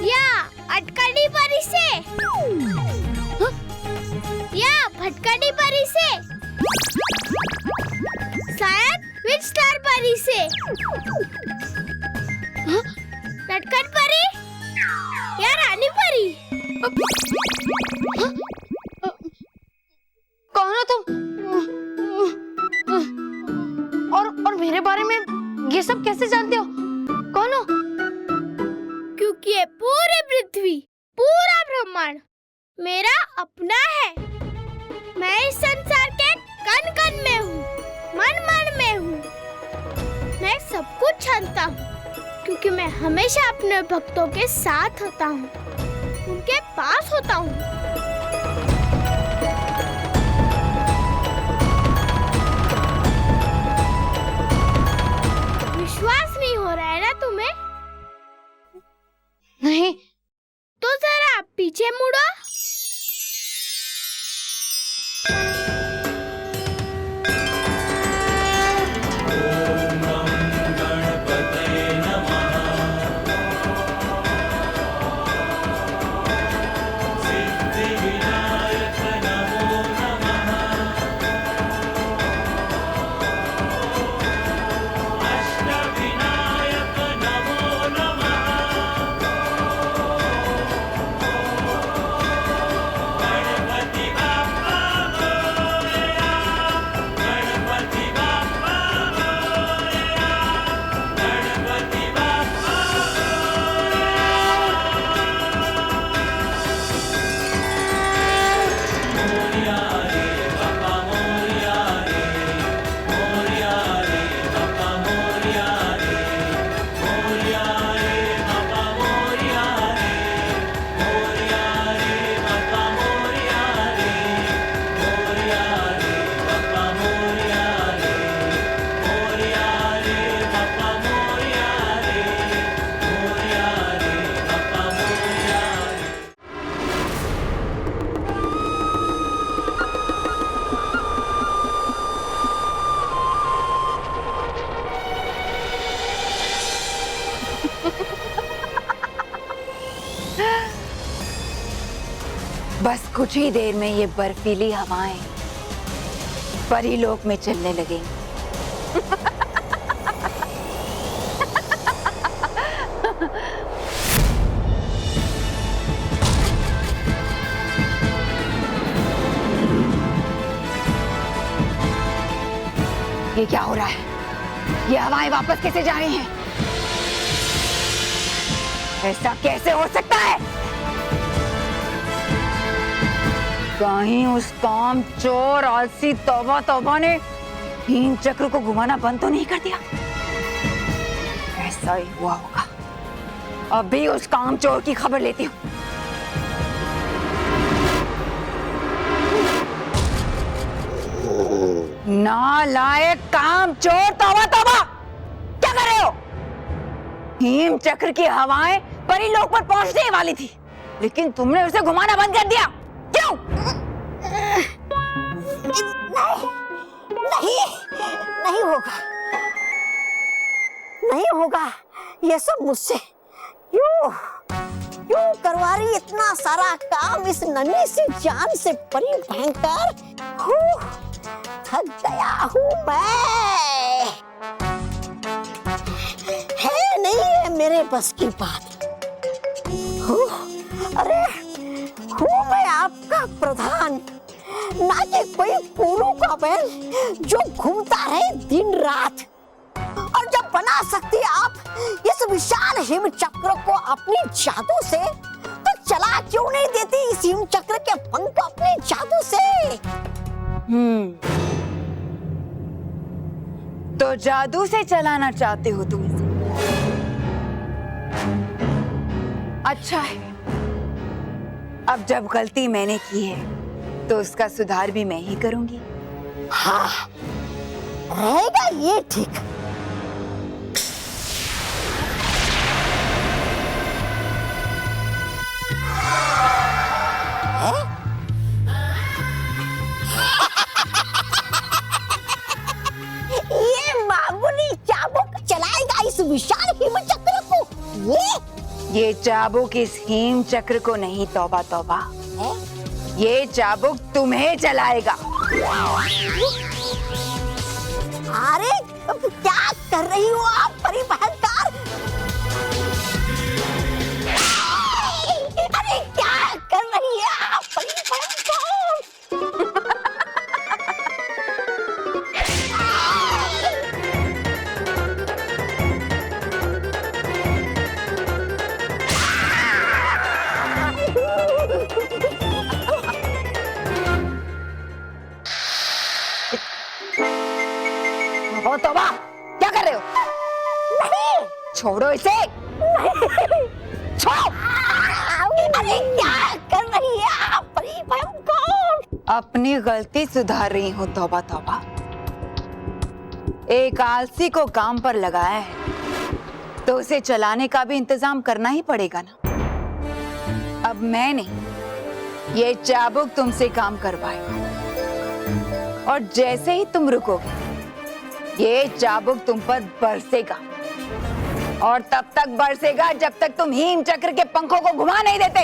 या अटकड़ी परी से? या भटकड़ी परी से? शायद विच स्टार परी से? नटखट परी? या रानी परी? कौन हो तुम? और मेरे बारे में ये सब कैसे जानते हो? कौन हो? क्योंकि ये पूरी पृथ्वी, पूरा ब्रह्मांड मेरा अपना है। मैं इस संसार के कण कण में हूँ, मन मन में हूँ। मैं सब कुछ जानता हूँ, क्योंकि मैं हमेशा अपने भक्तों के साथ होता हूँ, उनके पास होता हूँ। विश्वास नहीं हो रहा है ना तुम्हें? नहीं। तो जरा पीछे मुड़ो। बस कुछ ही देर में ये बर्फीली हवाएं परीलोक में चलने लगेंगी। ये क्या हो रहा है? ये हवाएं वापस कैसे जा रही हैं? ऐसा कैसे हो सकता है? कहीं उस काम चोर आलसी तौबा तौबा ने हिम चक्र को घुमाना बंद तो नहीं कर दिया? ऐसा ही हुआ होगा। अभी उस काम चोर की खबर लेती हूँ। नालायक काम चोर, तौबा तौबा, क्या कर रहे हो? हिम चक्र की हवाएं परीलोक पर पहुंचने ही वाली थी, लेकिन तुमने उसे घुमाना बंद कर दिया। क्यों? नहीं, नहीं होगा, नहीं होगा ये सब मुझसे। क्यों क्यों करवा रही इतना सारा काम इस नन्ही सी जान से? परी भयंकर, थक गया हूँ मैं। है नहीं है मेरे बस की बात। अरे हूँ मैं आपका प्रधान, ना कि कोई कोलू का बैल जो घूमता रहे दिन रात। और जब बना सकती आप इस विशाल हिम चक्र को अपनी जादू से, तो चला क्यों नहीं देती इस हिम चक्र के पंख अपने जादू से? तो जादू से चलाना चाहते हो तुम इसे? अच्छा है, अब जब गलती मैंने की है तो उसका सुधार भी मैं ही करूंगी। हाँ, रहेगा ये ठीक। ये मामूली चाबुक चलाएगा इस विशाल हिम चक्र को? ये चाबुक इस हिम चक्र को नहीं, तौबा तौबा, ये चाबुक तुम्हें चलाएगा। अरे क्या कर रही हो आप परी भयंकर? अरे क्या कर रही है आप परी भयंकर? ओ तौबा, क्या कर रहे हो? नहीं, छोड़ो इसे। छोड़ो। अरे क्या कर रही है आप परी भयंकर? अपनी गलती सुधार रही हूँ, तौबा तौबा। एक आलसी को काम पर लगाया है तो उसे चलाने का भी इंतजाम करना ही पड़ेगा ना। अब मैं नहीं, ये चाबुक तुमसे काम करवाएगा, और जैसे ही तुम रुकोगे ये चाबुक तुम पर बरसेगा, और तब तक बरसेगा जब तक तुम हिम चक्र के पंखों को घुमा नहीं देते।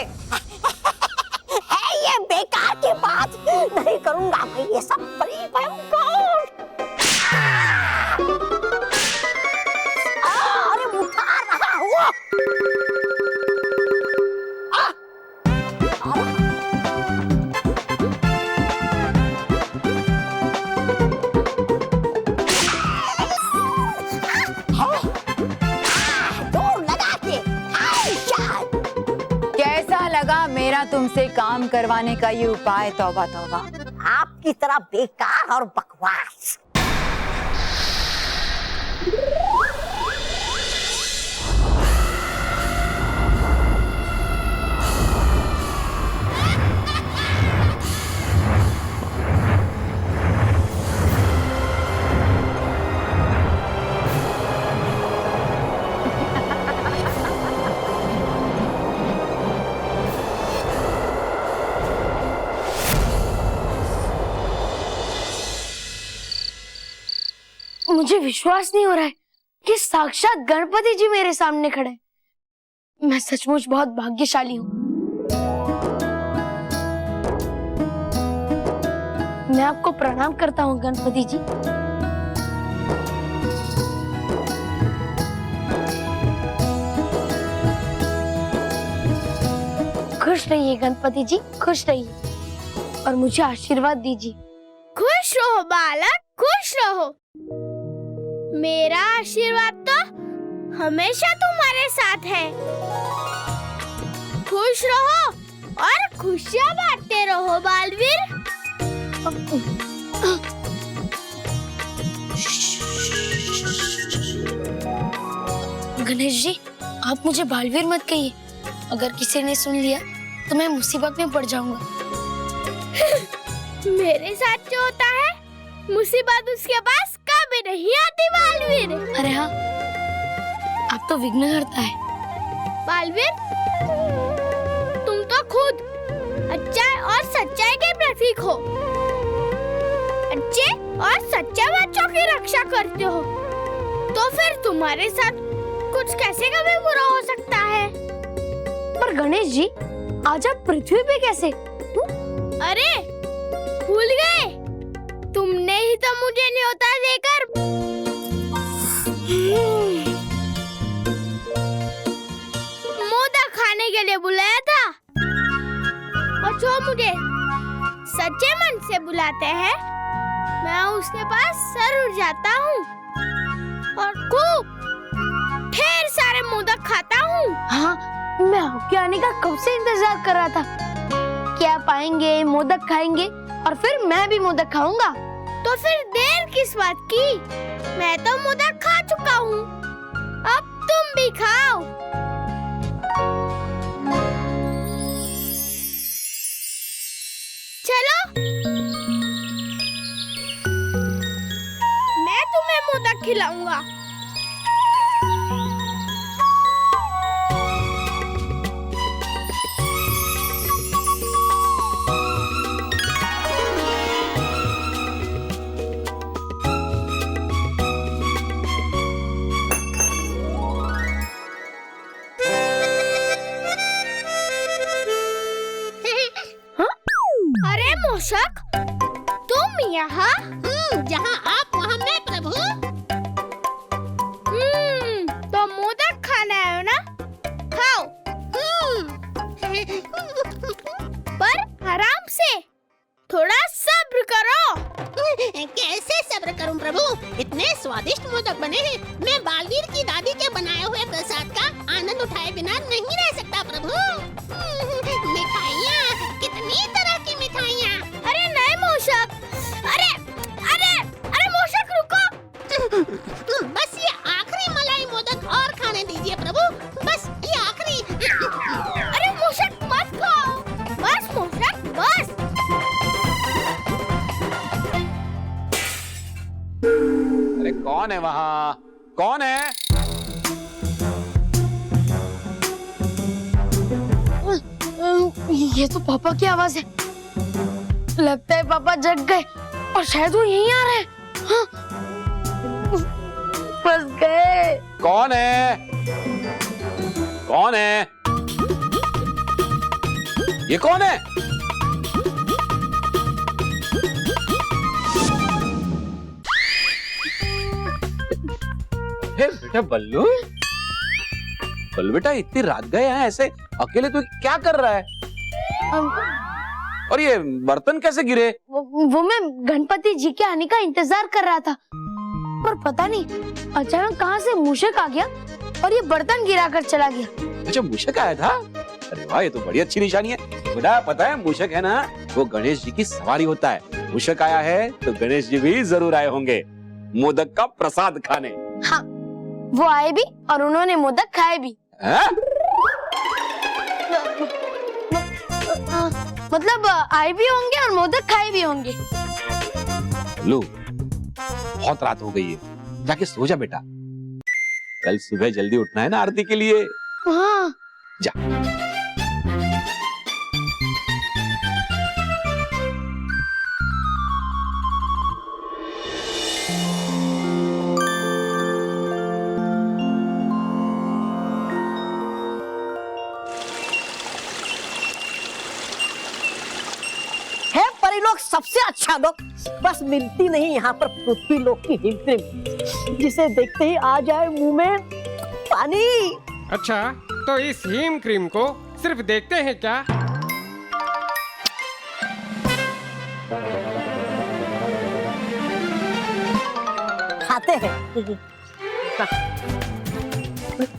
है ये बेकार की बात, नहीं करूंगा मैं ये सब परी भयंकर। अरे उठा रहा हूँ। कैसा लगा मेरा तुमसे काम करवाने का ये उपाय, तौबा तौबा? आपकी तरह बेकार और बकवास। मुझे विश्वास नहीं हो रहा है कि साक्षात गणपति जी मेरे सामने खड़े हैं। मैं सचमुच बहुत भाग्यशाली हूँ। मैं आपको प्रणाम करता हूँ गणपति जी। खुश रहिए गणपति जी, खुश रहिए और मुझे आशीर्वाद दीजिए। खुश रहो बालक, खुश रहो। मेरा आशीर्वाद तो हमेशा तुम्हारे साथ है। खुश रहो और खुशियाँ बांटते रहो बालवीर। गणेश जी, आप मुझे बालवीर मत कहिए। अगर किसी ने सुन लिया तो मैं मुसीबत में पड़ जाऊंगा। मेरे साथ जो होता है मुसीबत उसके पास कभी नहीं आती बालवीर। अरे हाँ, आप तो विघ्नहर्ता है। बालवीर, तुम तो खुद अच्छाई और सच्चाई के प्रतीक हो। अच्छे और सच्चे बच्चों की रक्षा करते हो, तो फिर तुम्हारे साथ कुछ कैसे कभी बुरा हो सकता है? पर गणेश जी, आज आप पृथ्वी पे कैसे? अरे भूल गए, तुमने ही तो मुझे न्योता देकर मोदक खाने के लिए बुलाया था। और जो मुझे सच्चे मन से बुलाते हैं, मैं उसके पास जरूर जाता हूँ और खूब ढेर सारे मोदक खाता हूँ। हाँ, मैं आपके आने का कब से इंतजार कर रहा था कि आप आएंगे, मोदक खाएंगे और फिर मैं भी मोदक खाऊंगा। तो फिर देर किस बात की? मैं तो मोदक खा चुका हूँ, अब तुम भी खाओ। चलो, मैं तुम्हें मोदक खिलाऊंगा। अरे मूषक, तुम यहाँ? जहाँ आप वहाँ मैं प्रभु। तो मोदक खाना है ना? खाओ। पर आराम से, थोड़ा सब्र करो। कैसे सब्र करूं प्रभु? इतने स्वादिष्ट मोदक बने हैं। मैं बालवीर की दादी के बनाए हुए प्रसाद का आनंद उठाए बिना नहीं रह सकता प्रभु। मिठाइयाँ, कितनी तरह की मिठाइयाँ। अरे नहीं मूषक, अरे अरे अरे मूषक रुको। बस ये आखिरी मलाई मोदक और खाने दीजिए प्रभु, बस ये आखिरी। अरे मूषक मत खाओ, बस मूषक बस। अरे कौन है वहाँ? कौन है? ये तो पापा की आवाज है। लगता है पापा जग गए और शायद वो यहीं आ रहे हैं। हाँ? फंस गए। कौन है? कौन है? ये कौन है? हे बेटा बल्लू, बल्लू बेटा इतनी रात गए हैं ऐसे अकेले, तू क्या कर रहा है? और ये बर्तन कैसे गिरे? वो मैं गणपति जी के आने का इंतजार कर रहा था, पर पता नहीं अचानक कहाँ से मूषक आ गया और ये बर्तन गिरा कर चला गया। अच्छा, मूषक आया था? अरे वाह, ये तो बड़ी अच्छी निशानी है। बेटा पता है मूषक है ना, वो गणेश जी की सवारी होता है। मूषक आया है तो गणेश जी भी जरूर आए होंगे मोदक का प्रसाद खाने। हाँ, वो आए भी और उन्होंने मोदक खाए भी। मतलब आए भी होंगे और मोदक खाए भी होंगे। लो, बहुत रात हो गई है, जाके सो जा बेटा, कल सुबह जल्दी उठना है ना आरती के लिए। हाँ। जा। लोग सबसे अच्छा लोग, बस मिलती नहीं यहाँ पर पृथ्वी लोक की हिम क्रीम, जिसे देखते ही आ जाए मुंह में पानी। अच्छा, तो इस हिम क्रीम को सिर्फ देखते हैं क्या? खाते हैं।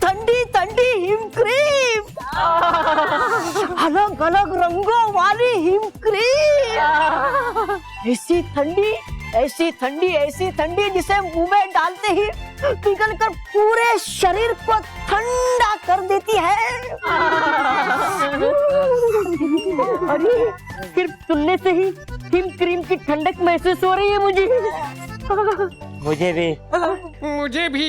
ठंडी ठंडी हिम क्रीम, अलग अलग रंगों वाली हिम क्रीम, ऐसी ठंडी ऐसी ठंडी ऐसी ठंडी जिसे मुंह में डालते ही पिघलकर पूरे शरीर को ठंडा कर देती है। अरे सिर्फ सुनने से ही हिम क्रीम की ठंडक महसूस हो रही है मुझे। मुझे भी। मुझे भी।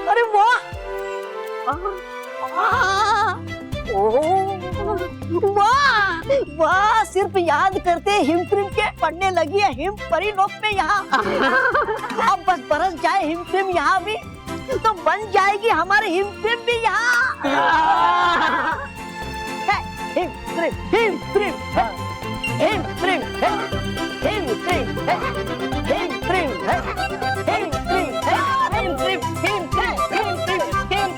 अरे वाह, वाह वाह, सिर्फ याद करते हिम क्रीम के पड़ने लगी है हिम परी लोक में यहाँ। अब बस बरस जाए हिम क्रीम यहाँ भी तो बन जाएगी हमारे हिम क्रीम भी यहाँ। Him cream Him cream Him cream Him cream Him cream Him cream Him cream हिम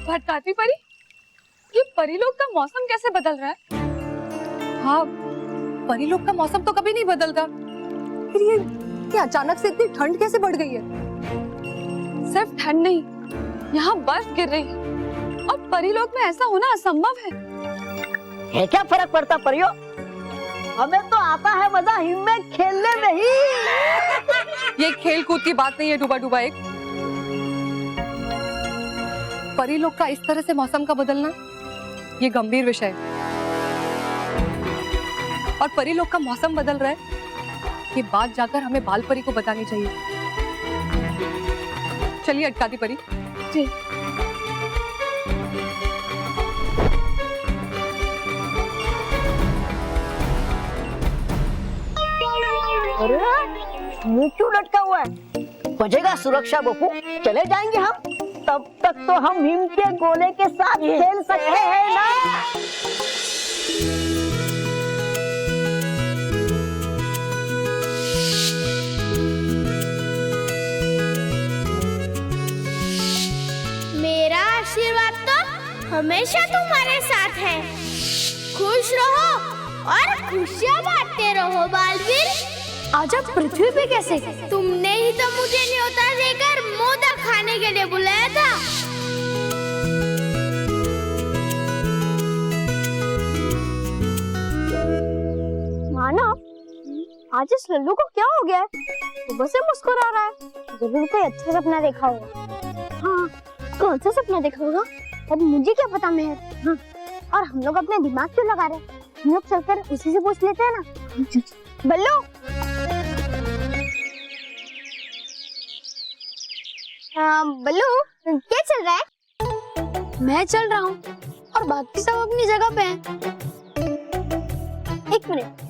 भटकाती परी, ये परीलोक का मौसम कैसे बदल रहा है? हाँ, परीलोक का मौसम तो कभी नहीं बदलता, फिर ये अचानक से इतनी ठंड कैसे बढ़ गई है? सिर्फ ठंड नहीं, यहाँ बर्फ गिर रही है और परीलोक में ऐसा होना असंभव है। क्या फर्क पड़ता परियों, हमें तो आता है मजा हिम में खेलने में ही। ये खेल कूद की बात नहीं है डूबा डूबा एक। परीलोक का इस तरह से मौसम का बदलना ये गंभीर विषय है और परीलोक का मौसम बदल रहा है ये बात जाकर हमें बाल परी को बतानी चाहिए। चलिए अटकाती परी। जी। अरे मुंह क्यों लटका हुआ है? बजेगा सुरक्षा बपू, चले जाएंगे हम, तब तक तो हम हिम के गोले के साथ खेल सकते हैं ना। मेरा आशीर्वाद तो हमेशा तुम्हारे साथ है। खुश रहो और खुशियाँ बांटते रहो बालवीर। आज आप पृथ्वी पे कैसे? तुमने ही तो मुझे न्योता देकर मोदक खाने के लिए बुलाया था। मानव, आज इस लल्लू को क्या हो गया है? सुबह से मुस्कुरा रहा है। जरूर कोई अच्छा सपना देखा होगा। हाँ, कौन सा सपना देखा होगा? अब मुझे क्या पता मेहर। हाँ, और हम लोग अपने दिमाग क्यों लगा रहे? हम लोग चलकर उसी से पूछ लेते हैं ना। बल्लू, बल्लू क्या चल रहा है? मैं चल रहा हूँ और बाकी सब अपनी जगह पे हैं। एक मिनट,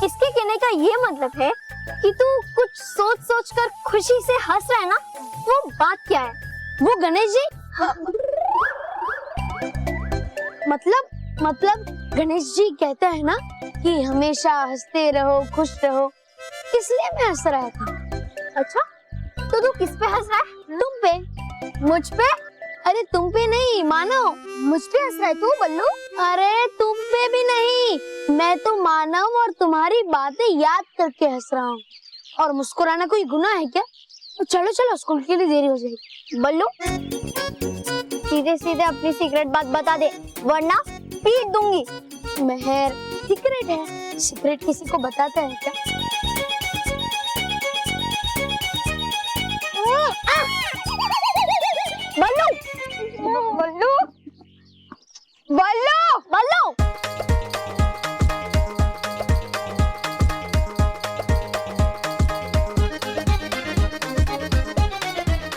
इसके कहने का ये मतलब है कि तू कुछ सोच सोच कर खुशी से हंस रहा है ना? वो बात क्या है? वो गणेश जी? मतलब गणेश जी कहते हैं ना कि हमेशा हंसते रहो, खुश रहो, इसलिए मैं हंस रहा था। अच्छा, तो तू किस पे हंस रहा है? तुम पे? मुझ पे? अरे तुम पे नहीं मानव, मुझ पे हंस रहा है तू बल्लू। अरे तुम पे भी नहीं, मैं तो मानव और तुम्हारी बातें याद करके हंस रहा हूँ। और मुस्कुराना कोई गुनाह है क्या? तो चलो चलो, स्कूल के लिए देरी हो जाएगी। बल्लू सीधे सीधे अपनी सीक्रेट बात बता दे, वरना पीट दूंगी। मेहर, सीक्रेट है, सीक्रेट किसी को बताते हैं क्या? बल्लू बल्लू बल्लू बल्लू,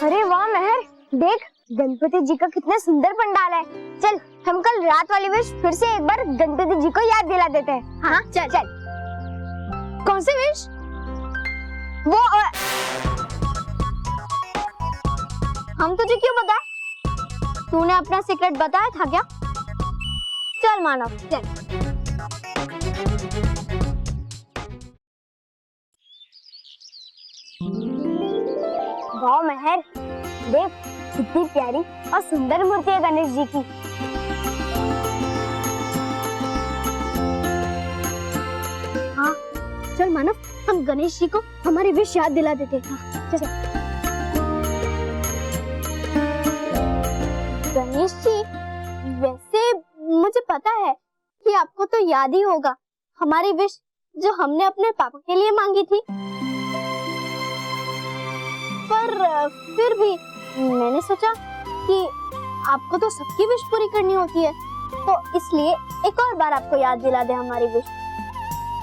अरे वाह मेहर, देख गणपति जी का कितना सुंदर पंडाल है। चल हम कल रात वाली विश फिर से एक बार गणपति जी को याद दिला देते हैं। हाँ चल चल। कौन सी विश? वो हम तुझे क्यों बताए? तूने अपना सीक्रेट बताया था क्या? चल मानव चल। वाह मेहर, देख कितनी प्यारी और सुंदर मूर्ति है गणेश जी की। हाँ चल मानव, हम गणेश जी को हमारी विश याद दिला देते हैं। चल गणेश जी, वैसे मुझे पता है कि आपको तो याद ही होगा हमारी विश जो हमने अपने पापा के लिए मांगी थी, पर फिर भी मैंने सोचा कि आपको तो सबकी विश पूरी करनी होती है, तो इसलिए एक और बार आपको याद दिला दे हमारी विश।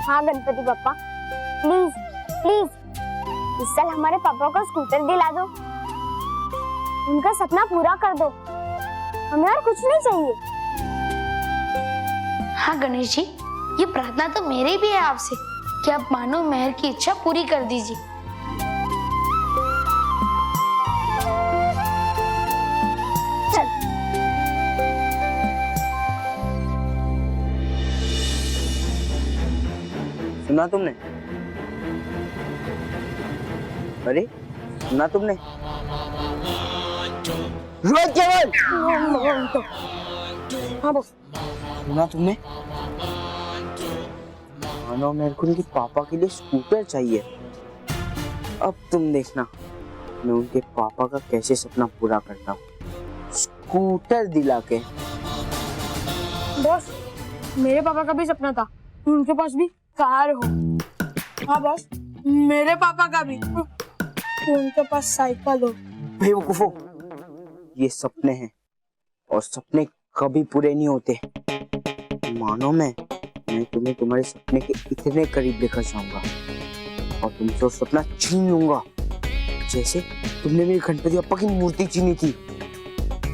हाँ गणपति बप्पा, प्लीज प्लीज इस साल हमारे पापा को स्कूटर दिला दो, उनका सपना पूरा कर दो, हमें और कुछ नहीं चाहिए। हाँ गणेश जी, ये प्रार्थना तो मेरी भी है आपसे कि आप मानो मेहर की इच्छा पूरी कर दीजिए। चल सुना तुमने? अरे सुना तुमने? रोहित केवल! हाँ बॉस। सुना तुमने? मानो मेरे को उनके पापा के लिए स्कूटर चाहिए। अब तुम देखना मैं उनके पापा का कैसे सपना पूरा करता हूँ, स्कूटर दिला के। बॉस मेरे पापा का भी सपना था उनके पास भी कार हो। हाँ बॉस, मेरे पापा का भी उनके पास साइकिल हो। बेवकूफो, ये सपने हैं और सपने कभी पूरे नहीं होते। मानो मैं तुम्हें तुम्हारे सपने के इतने करीब लेकर जाऊंगा और तुमसे वो सपना छीन लूंगा जैसे तुमने मेरी गणपति बप्पा की मूर्ति छीनी थी।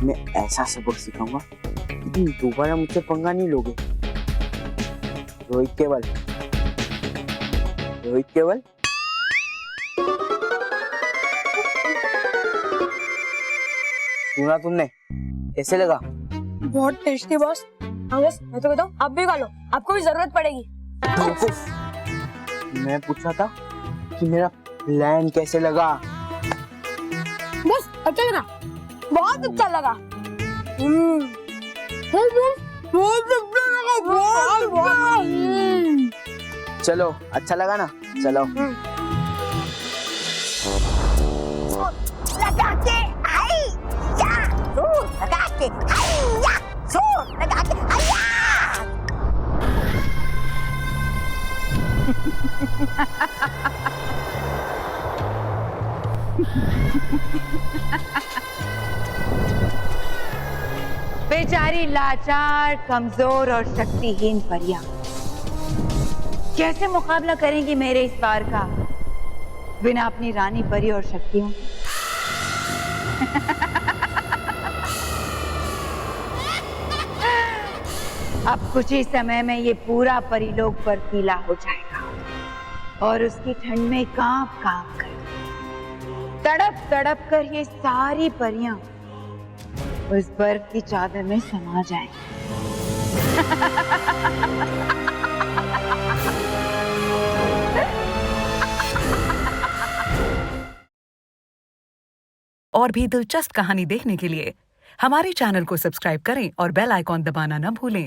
मैं ऐसा सबक सिखाऊंगा कि तुम दोबारा मुझसे पंगा नहीं लोगे। रोहित केवल, रोहित केवल, सुना तुमने? कैसे लगा? बहुत टेस्टी बॉस। हाँ बॉस, मैं तो कहता हूँ आप भी खा लो, आपको भी जरूरत पड़ेगी। मैं पूछ रहा था कि मेरा प्लान कैसे लगा। बस अच्छा लगा, बहुत अच्छा लगा। चलो अच्छा लगा ना, चलो। लगा के आई या, लगा के आई या, लगा के आई या। बेचारी लाचार, कमजोर और शक्तिहीन परियां कैसे मुकाबला करेंगी मेरे इस वार का बिना अपनी रानी परी और शक्तियों? अब कुछ ही समय में ये पूरा परिलोक बर्फीला हो जाएगा और उसकी ठंड में कांप कांप कर, तड़प तड़प कर ये सारी परियां उस बर्फ की चादर में समा जाएंगी। और भी दिलचस्प कहानी देखने के लिए हमारे चैनल को सब्सक्राइब करें और बेल आइकॉन दबाना न भूलें।